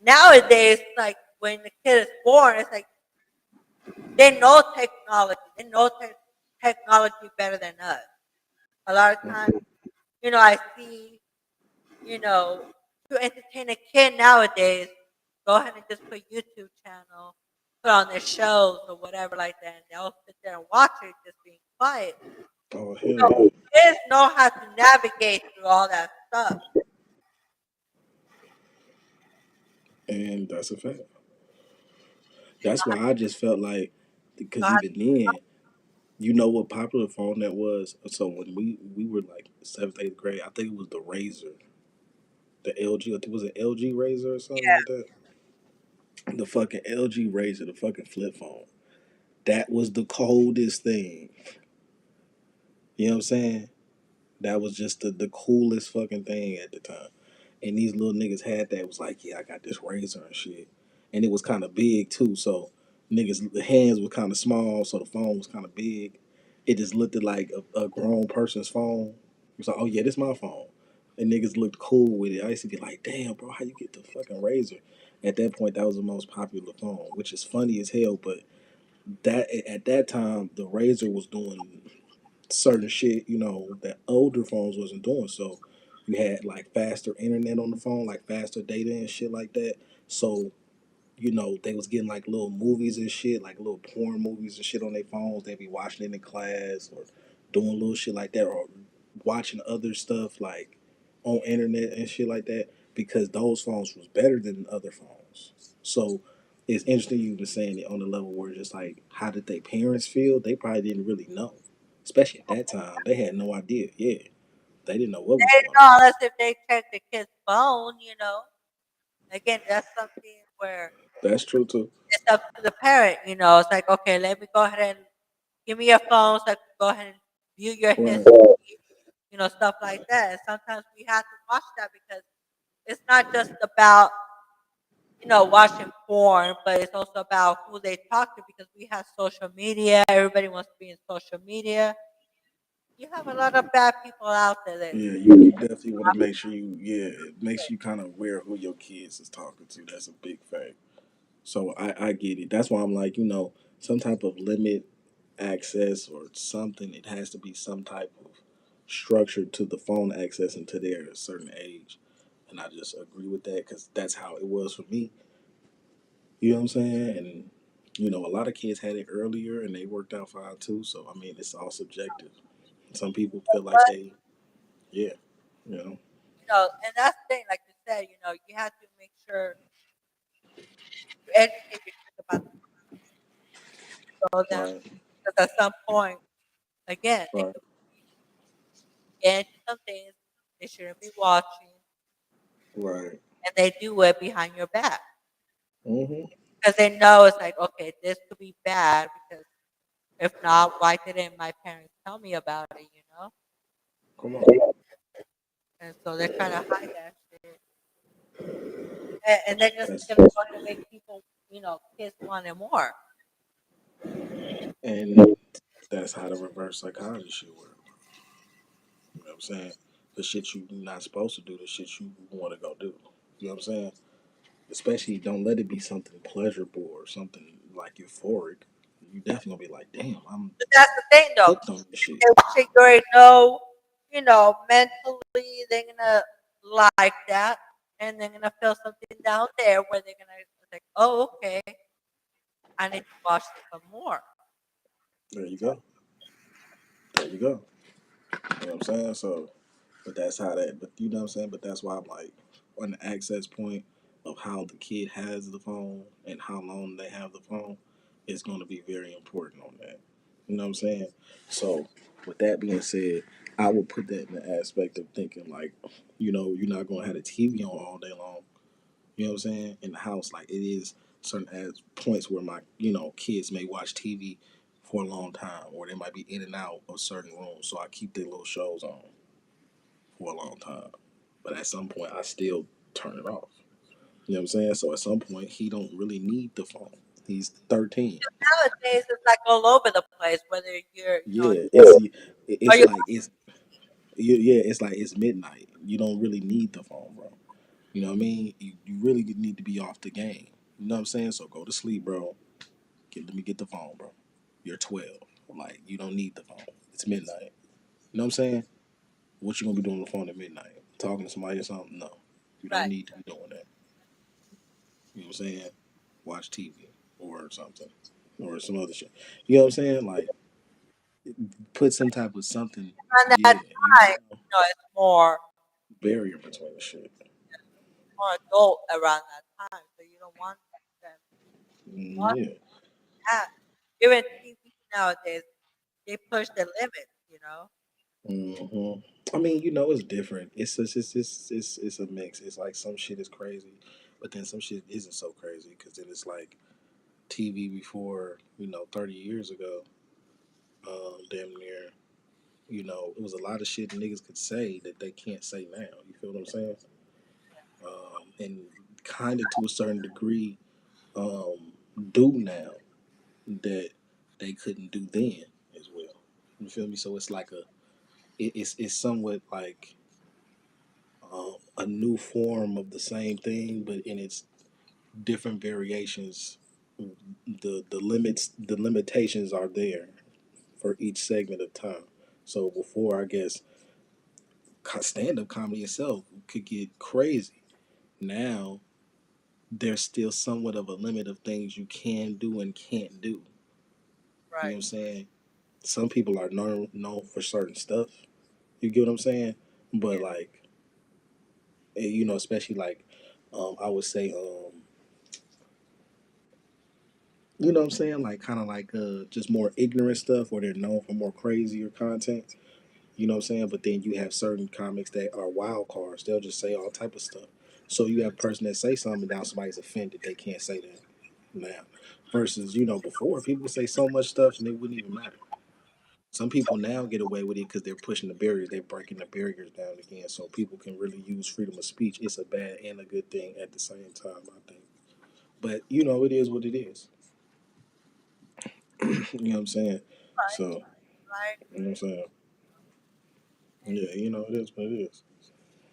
nowadays, like when the kid is born, it's like they know technology. They know technology better than us. A lot of times, I see, you know, to entertain a kid nowadays, go ahead and just put YouTube channel, put on their shows or whatever like that, and they'll sit there and watch it just being quiet. Oh hell So yeah. kids know how to navigate through all that stuff. And that's a fact. They That's know why I just felt like, know because how even then, you know what popular phone that was. So when we were like seventh, eighth grade, I think it was the Razor, the LG. I think it was an LG Razor or something like that. The fucking LG Razor, the fucking flip phone. That was the coldest thing. You know what I'm saying? That was just the coolest fucking thing at the time. And these little niggas had that. It was like, yeah, I got this razor and shit. And it was kind of big too. So niggas, the hands were kind of small. So the phone was kind of big. It just looked like a grown person's phone. It was like, oh yeah, this my phone. And niggas looked cool with it. I used to be like, damn, bro, how you get the fucking razor? At that point, that was the most popular phone, which is funny as hell. But that at that time, the razor was doing certain shit, you know, that older phones wasn't doing. So you had like faster internet on the phone, like faster data and shit like that. So, you know, they was getting like little movies and shit, like little porn movies and shit on their phones. They'd be watching it in class or doing little shit like that, or watching other stuff like on internet and shit like that, because those phones was better than other phones. So it's interesting you were saying it on the level where it's just like, how did their parents feel? They probably didn't really know, especially at that time. They had no idea. Yeah, they didn't know what was they going on. know unless if they check the kid's phone. Again, that's something where That's true too. it's up to the parent. It's like, okay, let me go ahead and give me your phone so I can go ahead and view your Right. history, stuff like that. And sometimes we have to watch that because it's not just about, watching porn, but it's also about who they talk to because we have social media. Everybody wants to be in social media. you have a lot of bad people out there that Yeah, you definitely want to make sure it makes you kind of aware who your kids is talking to. That's a big fact. So I get it. That's why I'm like, some type of limit access or something. It has to be some type of structure to the phone access until they're at a certain age. And I just agree with that because that's how it was for me. You know what I'm saying? And a lot of kids had it earlier and they worked out fine too. So I mean, it's all subjective. Some people feel like what yeah, you know, and that's the thing, like you said, you have to make sure you educate your kids about the show them right, because at some point, again, they right, could get into some things they shouldn't be watching, right. and they do it behind your back Hmm. because they know it's like, okay, this could be bad because if not, why didn't my parents tell me about it? Come on. And so they're trying to hide that shit, and they're just That's gonna go ahead and make people, kids want it more. and that's how the reverse psychology shit works. You know what I'm saying? The shit you not supposed to do, the shit you want to go do. You know what I'm saying? Especially don't let it be something pleasurable or something like euphoric. You definitely gonna be like, damn, I'm But that's the thing, though. hooked on this shit. They watch it, you already know, mentally they're gonna like that, and they're gonna feel something down there where they're gonna like, oh, okay, I need to watch this some more. There you go. There you go. You know what I'm saying? So, but that's how that. But you know what I'm saying? But that's why I'm like on the access point of how the kid has the phone and how long they have the phone is going to be very important on that. You know what I'm saying? So, with that being said, I would put that in the aspect of thinking like, you're not going to have the TV on all day long. You know what I'm saying? In the house, like it is certain as points where my kids may watch TV for a long time, or they might be in and out of certain rooms. So I keep their little shows on for a long time. But at some point, I still turn it off. You know what I'm saying? So at some point, he don't really need the phone. He's 13. Nowadays, it's like all over the place. Whether you're, Yeah, are it's you like yeah, it's like it's midnight. You don't really need the phone, bro. You know what I mean? You really need to be off the game. You know what I'm saying? So go to sleep, bro. Let me get the phone, bro. You're 12. Like you don't need the phone. It's midnight. You know what I'm saying? What you gonna be doing on the phone at midnight? Talking to somebody or something? No, you don't right, need to be doing that. You know what I'm saying? Watch TV or something or some other shit. You know what I'm saying? Like put some type of something. around that Yeah, time, it's barrier between the shit. more adult around that time, so you don't want them watching Yeah. that. Even TV nowadays, they push the limits. hmm I mean, it's different. It's a mix. It's like some shit is crazy, but then some shit isn't so crazy because then it's like TV before 30 years ago, damn near. It was a lot of shit niggas could say that they can't say now. You feel what I'm saying? And kind of to a certain degree, do now that they couldn't do then as well. You feel me? So it's like it's somewhat like a new form of the same thing, but in its different variations. The limitations are there for each segment of time. So before, I guess, stand up comedy itself could get crazy. Now there's still somewhat of a limit of things you can do and can't do. You know what Right. I'm saying? Some people are known for certain stuff. You get what I'm saying? But Yeah. like, especially like, I would say, you know what I'm saying? Like kind of like just more ignorant stuff, or they're known for more crazier content. You know what I'm saying? But then you have certain comics that are wild cards. They'll just say all type of stuff. So you have a person that say something, and now somebody's offended. They can't say that now. Versus, before people would say so much stuff and it wouldn't even matter. Some people now get away with it because they're pushing the barriers. They're breaking the barriers down again, so people can really use freedom of speech. It's a bad and a good thing at the same time, I think. But it is what it is. You know what I'm saying? Right. So Right. you know what I'm saying. Yeah, you know, it is what it is.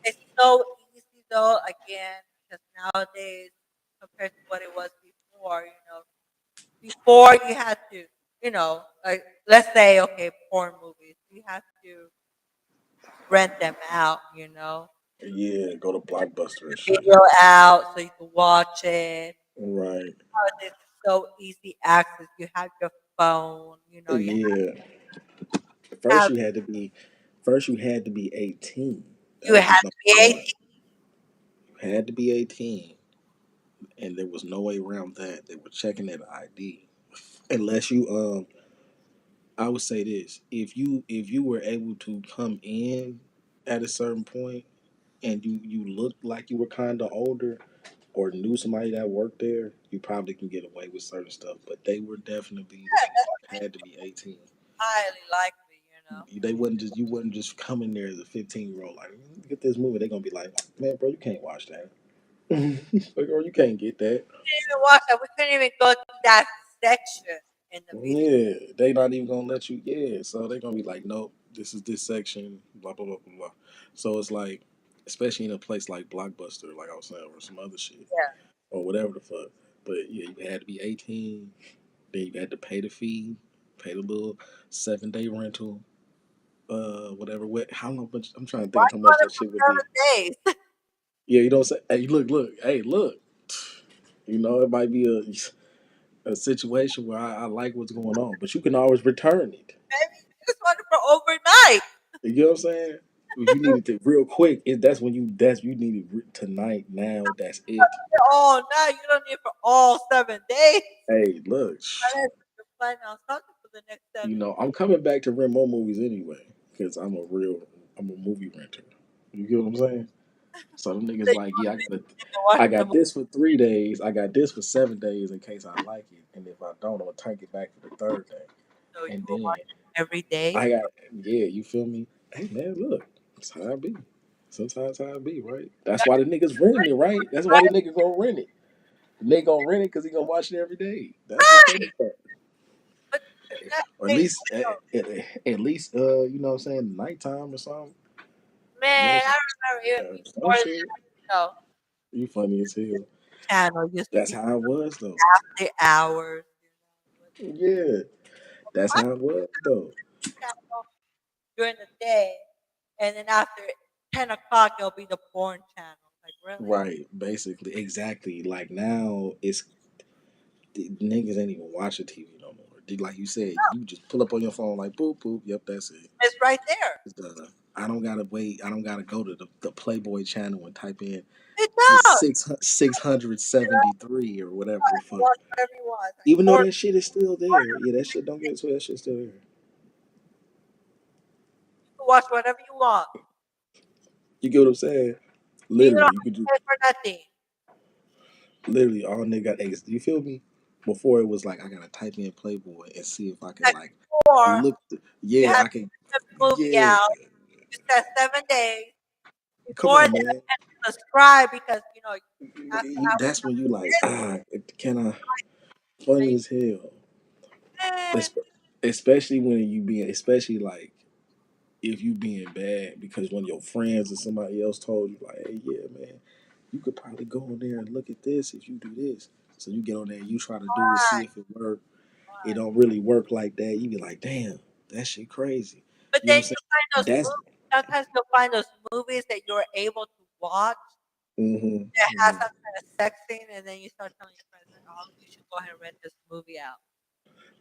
It's so easy though, again, because nowadays compared to what it was before, before you had to, like let's say, okay, porn movies, you have to rent them out, Yeah, go to Blockbuster and shit. video out so you can watch it. Right. Nowadays it's so easy access. You have your phone, you Yeah. have First you had to be first you had to be 18. you That have was to number be one. 18. You had to be 18. And there was no way around that. They were checking that ID. Unless you I would say this. If you were able to come in at a certain point and you looked like you were kinda older or knew somebody that worked there, you probably can get away with certain stuff. But they were definitely the people that had to be 18. Highly likely. They wouldn't just you wouldn't just come in there as a 15-year-old like get this movie. They're gonna be like, man, bro, you can't watch that. Like, or you can't get that. Even watch that. We couldn't even go to that section in the video. Yeah, they not even gonna let you. Yeah, so they're gonna be like, nope, this is this section, blah blah blah blah blah. So it's like, especially in a place like Blockbuster, like I was saying, or some other shit, Yeah. or whatever the fuck. But yeah, you had to be 18. Then you had to pay the fee, pay the little 7-day rental, whatever. What? How long? Much? I'm trying to Why think of how you much want that it shit would for be. 7 days? Yeah, you don't say. Hey, look. Hey, look. You know, it might be a situation where I like what's going on, but you can always return it. Maybe you just want it for overnight. You get what I'm saying? If you need it to real quick, that's you need it tonight now. That's it. Oh, no, you don't need it for all 7 days. Hey, look, Unless you're planning on something for the next 7 days. I'm coming back to rent more movies anyway because I'm a movie renter. You get what I'm saying? So them So niggas you like, yeah, I watching the got movie this for 3 days. I got this for 7 days in case I like it, and if I don't, I'm gonna take it back for the third day. so you And will then watch it every day. I got yeah, you feel me? Hey man, look, that's how I be. Sometimes how I be, right? That's why the niggas renting it, right? That's why the nigga gonna rent it. The nigga gonna rent it because he gonna watch it every day. That's the funny Right. part. But that's Or at the thing. least, at least, you know what I'm saying, nighttime or something. You know Man, what I remember even I'm saying? Some before that, shit. you know, You funny as hell. channel used to That's be how it was though. after hours. Yeah, that's Watch how it was though. the channel during the day, and then after 10 o'clock, it'll be the porn channel. Like really? Right, basically, exactly. Like now, it's the niggas ain't even watching TV no more. Like you said, you just pull up on your phone, like boop boop. Yep, that's it. It's right there. It's done. I don't gotta wait. I don't gotta go to the Playboy channel and type in It does. 673 or whatever the fuck. Watch whatever you want. Like Even though porn. that shit is still there. Yeah, that shit don't get to that shit's still there. You can watch whatever you want. You get what I'm saying? You don't have Literally, you could to do pay for nothing. literally all nigga got eggs. Do you feel me? Before it was like I gotta type in Playboy and see if I can Like like before, look. you Yeah, had I can. the movie Yeah, out. You said 7 days. come Before on, that, man. subscribe because you have to have That's when you like this. can I? Funny as hell. Man, Espe- Especially when you being, especially like if you being bad because one of your friends or somebody else told you like, hey, yeah, man, you could probably go on there and look at this if you do this. So you get on there and you try to do it, see why? if it work. It Why? don't really work like that. You be like, damn, that shit crazy. But You know then what you I'm find saying? those That's movies. Sometimes you'll find those movies that you're able to watch hmm that has hmm some kind of sex scene, and then you start telling your friends, like, "Oh, you should go ahead and rent this movie out."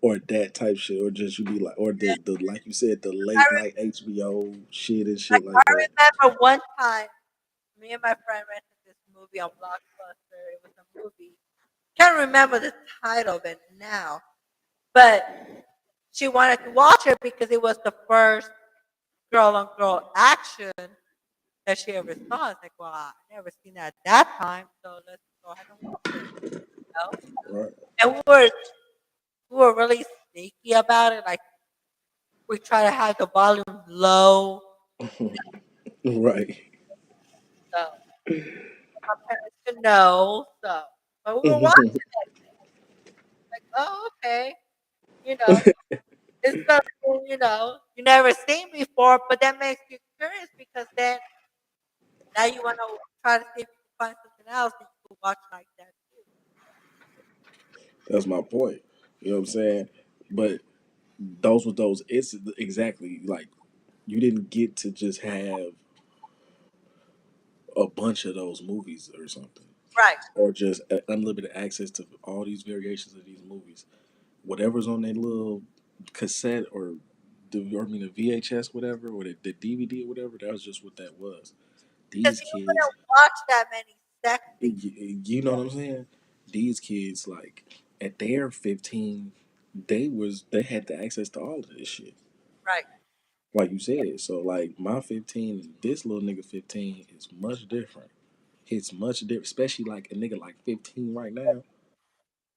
or that type shit, or just you be like, or the like you said, the I late re- night HBO shit and like shit I like that. remember one time, me and my friend rented this movie on Blockbuster. It was a movie. Can't remember the title of it now, but she wanted to watch it because it was the first girl on girl action that she ever saw. I was like, well, I never seen that at that time, so let's go ahead and watch it. You know? Right. And we were really sneaky about it. Like we try to have the volume low, Right. so my parents could know. So, but we were watching like, oh, okay, you know, it's something you never seen before, but that makes you curious because then now you want to try to see if you can find something else that you can watch like that too. That's my point. You know what I'm saying? But those were those. It's exactly like you didn't get to just have a bunch of those movies or something, Right. or just unlimited access to all these variations of these movies. Whatever's on that little cassette or the VHS, whatever, or the DVD or whatever, that was just what that was. Because These you kids, wouldn't watch that many sexy. you know what I'm saying? These kids, like at their 15, they had the access to all of this shit. Right. Like you said, so like my 15, this little nigga 15 is much different. It's much different, especially like a nigga like 15 right now.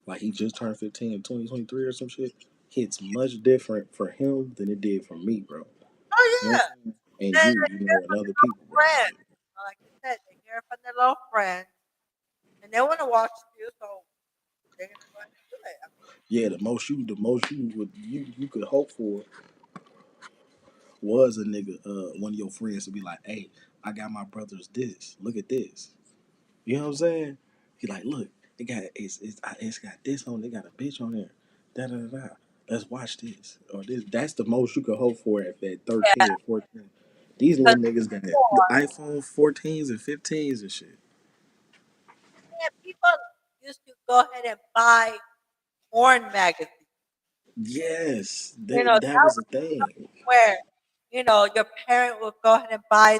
Like he just turned 15 in 2023 or some shit. It's much different for him than it did for me, bro. Oh You know what yeah. I'm saying? And Then you they hear know, from and other their little people, bro. friends. Like you said, they hear from their little friends, and they want to watch you, so they're gonna go ahead and do it. I mean, Yeah, the most you could hope for was a nigga, one of your friends to be like, "Hey, I got my brother's this. Look at this." You know what I'm saying? He like, look, it's got this on. They got a bitch on there. Da da da da. Let's watch this or this. That's the most you could hope for at that yeah, 13 and 14. These little because niggas got the before, iPhone 14s and 15s and shit. man, people used to go ahead and buy porn magazines. Yes, You that know, that that was was a thing. where your parent would go ahead and buy,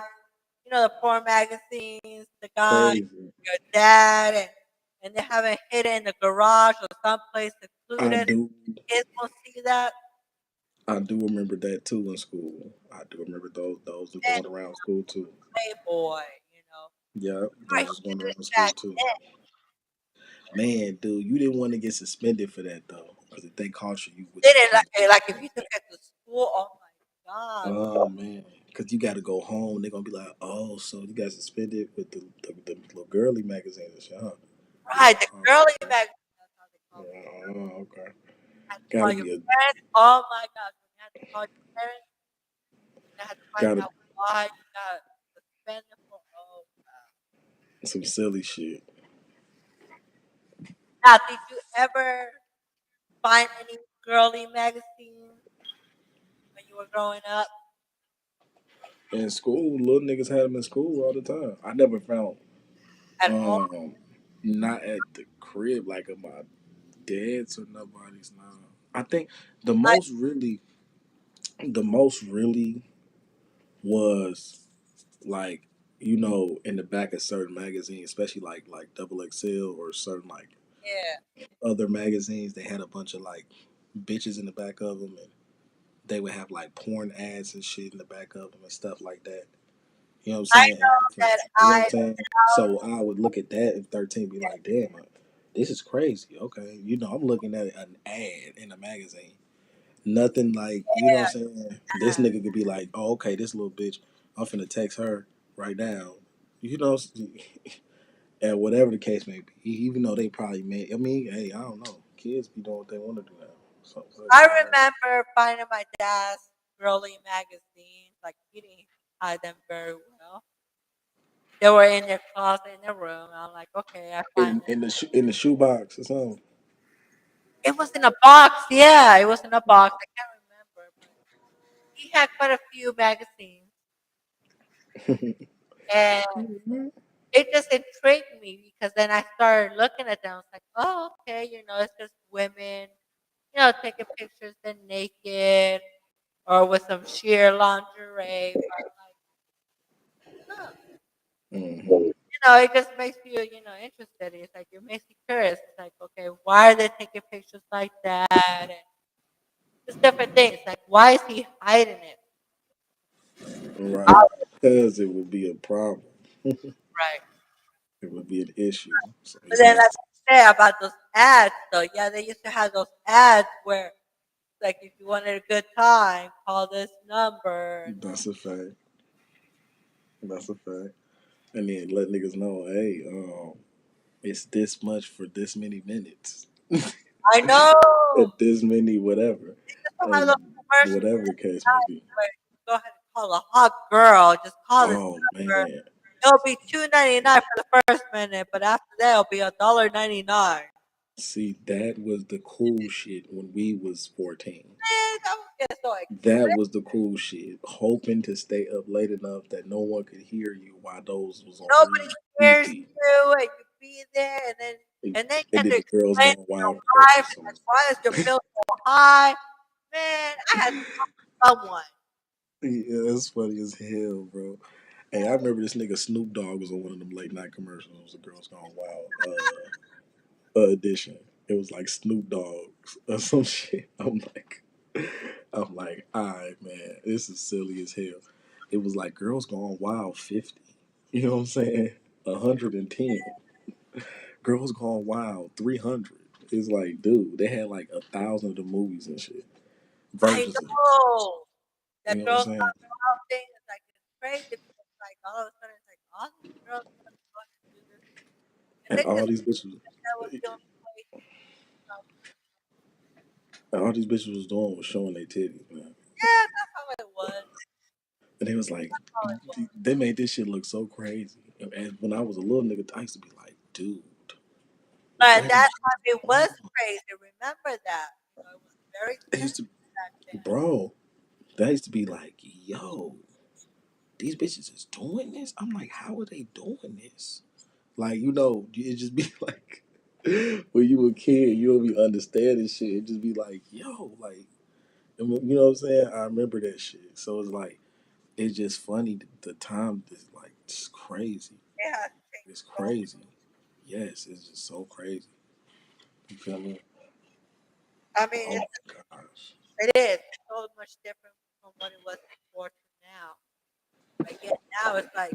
the porn magazines, the guy, Crazy. your dad, and they have it hidden in the garage or someplace I secluded. do. Kids won't see that. I do remember that too in school. I do remember those were And going around school too. Playboy, Yeah, you are those was going huge around school back too. then. Man, dude, you didn't want to get suspended for that though, because if they caught you, you would Did have it been. like if you took it to school? Oh my god! Oh man, because you got to go home. They're gonna be like, "Oh, so you got suspended with the little girly magazine and shit, huh?" Be Right, like, the "Oh, girly okay, magazine. That's how they call it. yeah, oh, okay." Had to Got call to your be a parents. Oh my god! When you had to call your parents, you had to find got out why you got suspended for. Oh god! some silly shit. Now, did you ever find any girly magazines when you were growing up In school, little niggas had them in school all the time. I never found, at home? um, not at the crib like at my dad's or nobody's. Nah, I think the I most really, the most really was like in the back of certain magazines, especially like Double XL or certain like yeah. other magazines, they had a bunch of like bitches in the back of them, and they would have like porn ads and shit in the back of them and stuff like that. You know what I'm I saying? know that You know what I'm I saying? So I would look at that at 13, be like, damn, this is crazy. Okay, I'm looking at an ad in a magazine. Nothing like, you know yeah. what I'm saying? This nigga could be like, oh, okay, this little bitch, I'm finna text her right now. You know, and whatever the case may be, even though they probably may, I mean, hey, I don't know. Kids be doing what they want to do now. So, I I don't remember finding my dad's girly magazines. Like he didn't hide them very well. They were in their closet in their room. I'm like, okay, I find in the shoebox or something. it was in a box. Yeah, it was in a box. I can't remember, but he had quite a few magazines, and it just intrigued me because then I started looking at them. I was like, oh, okay, it's just women, taking pictures then naked or with some sheer lingerie. But I'm like, huh. Hmm. It just makes you, interested. It's like it makes you curious. It's like, okay, why are they taking pictures like that? And just different things. Like, why is he hiding it? Right. Because it would be a problem. Right. It would be an issue. So But he then, like has to. you say about those ads, though, yeah, they used to have those ads where, like, if you wanted a good time, call this number. That's a fact. That's a fact. And then let niggas know, hey, it's this much for this many minutes. I know. At this many whatever. They used to have And those commercials whatever the case may be. where you go ahead and call a hot girl, just call this Oh number. man. It'll be $2.99 for the first minute, but after that it'll be $1.99. See, that was the cool shit when we was 14. Man, that would get so That expensive. was the cool shit. Hoping to stay up late enough that no one could hear you while those was on Nobody hears repeat. you, and you be there, And and then you then have to the girls explain going to your wild wife, versus like, some. why is your bill so high? Man, I had to call someone. Yeah, that's funny as hell, bro. Hey, I remember this nigga Snoop Dogg was on one of them late night commercials. The girls gone wild. Edition. It was like Snoop Dogg or some shit. Alright, man, this is silly as hell. It was like Girls Gone Wild 50. You know what I'm saying? 110. Girls Gone Wild 300. It's like, dude, they had like 1,000 of the movies and shit. I Versus, know you that know what I'm girls saying? talk about thing is like it's crazy because like all of a sudden it's like all these girls want to go and do this, and And they all just these bitches, that was the only way. all these bitches was doing was showing their titties, man. Yeah, that's how it was. And they was like, That's how it was. they made this shit look so crazy. And when I was a little nigga, I used to be like, dude, But what that is time you it was on? crazy. Remember that? It was very They used to, sensitive back then. bro, that used to be like, yo, these bitches is doing this? I'm like, how are they doing this? Like, it just be like, when you were a kid, you don't be understanding shit. It just be like, yo, like, you know what I'm saying? I remember that shit. So it's like, it's just funny. The time is like, it's crazy. It has changed It's so. crazy. Yes, it's just so crazy. You feel me? I mean, Oh my gosh. it is so much different from what it was before to now. But yet now it's like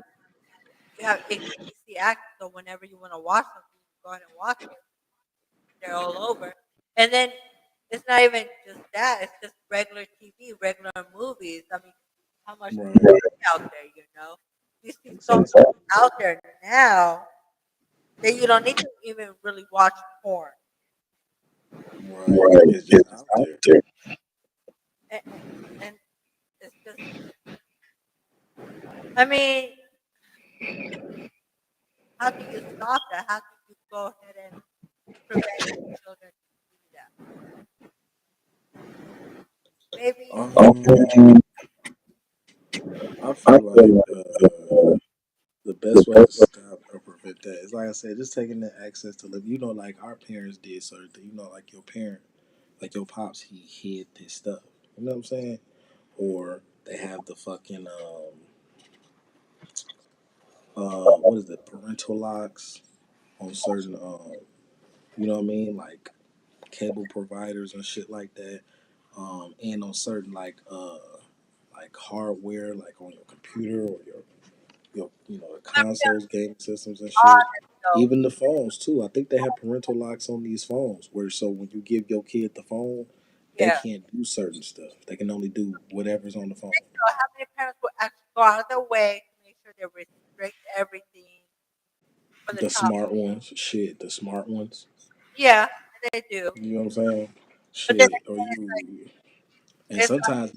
you have easy access, so whenever you want to watch something, you go ahead and watch it. They're all over. And then it's not even just that; it's just regular TV, regular movies. I mean, how much Right. there is out there, you know? You see so much Exactly. out there now that you don't need to even really watch porn. Right. It's just out there. And, and it's just, I mean, how do you stop that? How do you go ahead and prevent children to do that? Maybe, Um, I feel like the best way to stop or prevent that is, like I said, just taking the access to live. Like our parents did certain things. Like your parent, like your pops, he hid this stuff. You know what I'm saying? Or they have the fucking what is it, parental locks on certain you know what I mean, like cable providers and shit like that, and on certain like hardware, like on your computer or your consoles, game systems and shit. so, Even the phones too. I think they have parental locks on these phones, where so when you give your kid the phone, they yeah. can't do certain stuff. They can only do whatever's on the phone. So how many parents will actually go out of their way to make sure they restrict everything from the The top? smart ones, shit, the smart ones. Yeah, they do. You know what I'm saying? But then Shit, or again, you. And it's like, sometimes,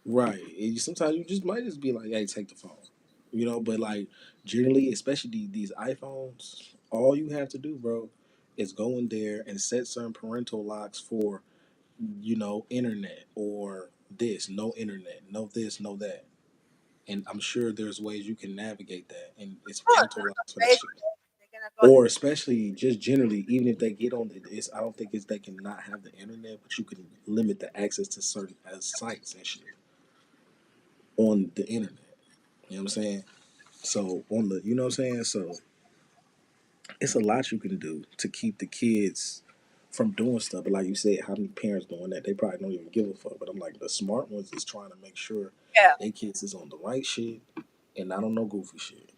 right? Sometimes you just might just be like, "Hey, take the phone," But like generally, especially these iPhones, all you have to do, bro, is go in there and set certain parental locks for internet or this, no internet, no this, no that. And I'm sure there's ways you can navigate that, and it's oh, parental there's locks for no that way shit. they're gonna go Or especially just generally, even if they get on it's I don't think it's they can not have the internet, but you can limit the access to certain sites and shit on the internet. You know what I'm saying? So on the, you know what I'm saying? So it's a lot you can do to keep the kids from doing stuff. But like you said, how many parents doing that? They probably don't even give a fuck. But I'm like, the smart ones is trying to make sure yeah. their kids is on the right shit and not on no goofy shit.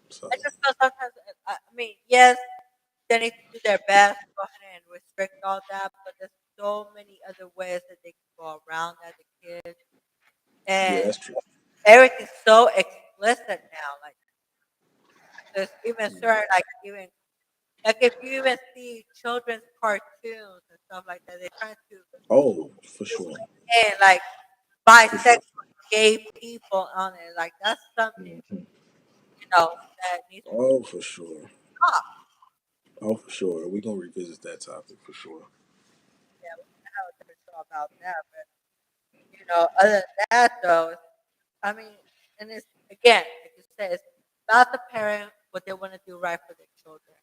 So I just feel sometimes. I mean, yes, they need to do their best, go ahead and restrict all that. But there's so many other ways that they can go around that the kids, yeah, and that's true. everything's so explicit now. Like there's even certain, like even like if you even see children's cartoons and stuff like that, they're trying to Oh, for sure, and like for sure. bisexual. gay people on it. Like that's something Mhm. that needs to Oh, for sure. stop. Oh, for sure. We're gonna revisit that topic for sure. Yeah, we can have a different show about that. But other than that, though, I mean, and it's again, like you said, it's about the parent what they want to do right for their children.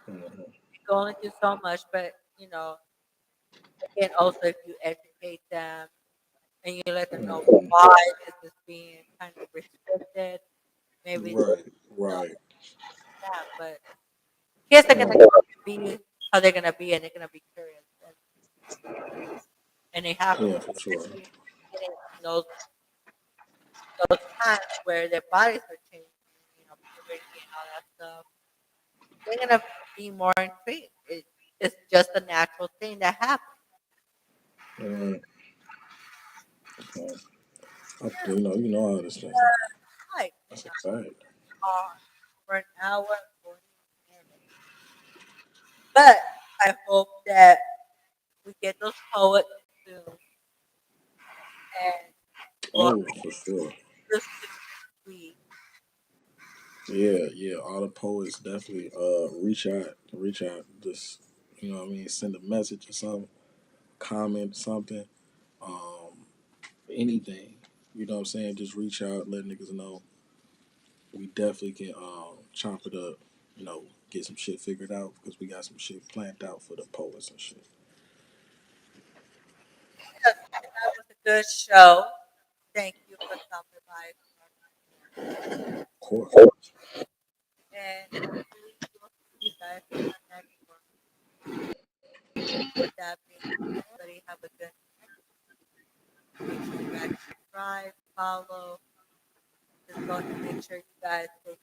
Mhm. You can only do so much, but again, also if you educate them and you let them know Mhm. why this is being kind of restricted, maybe Right, they'll right. understand. But kids are gonna Mhm. be how they're gonna be, and they're gonna be curious, and they have to, Yeah, for sure. especially getting in those times where their bodies are changing, puberty and all that stuff. They're gonna be more intrigued. It's just a natural thing that happens. Mhm. I understand. Like, That's a fact. for an hour, 40 minutes. But I hope that we get those poets soon, and we'll Oh, for sure. this soon this week. Yeah, yeah. All the poets definitely reach out. Just send a message or something, comment something, um, anything. You know what I'm saying? Just reach out, let niggas know. We definitely can chop it up. Get some shit figured out because we got some shit planned out for the poets and shit. Yes, that was a good show. Thank you for stopping by. Of course. And hopefully we'll see you guys in the next one. With that being said, everybody have a good night. Make sure you guys subscribe, follow. Just go ahead and make sure you guys take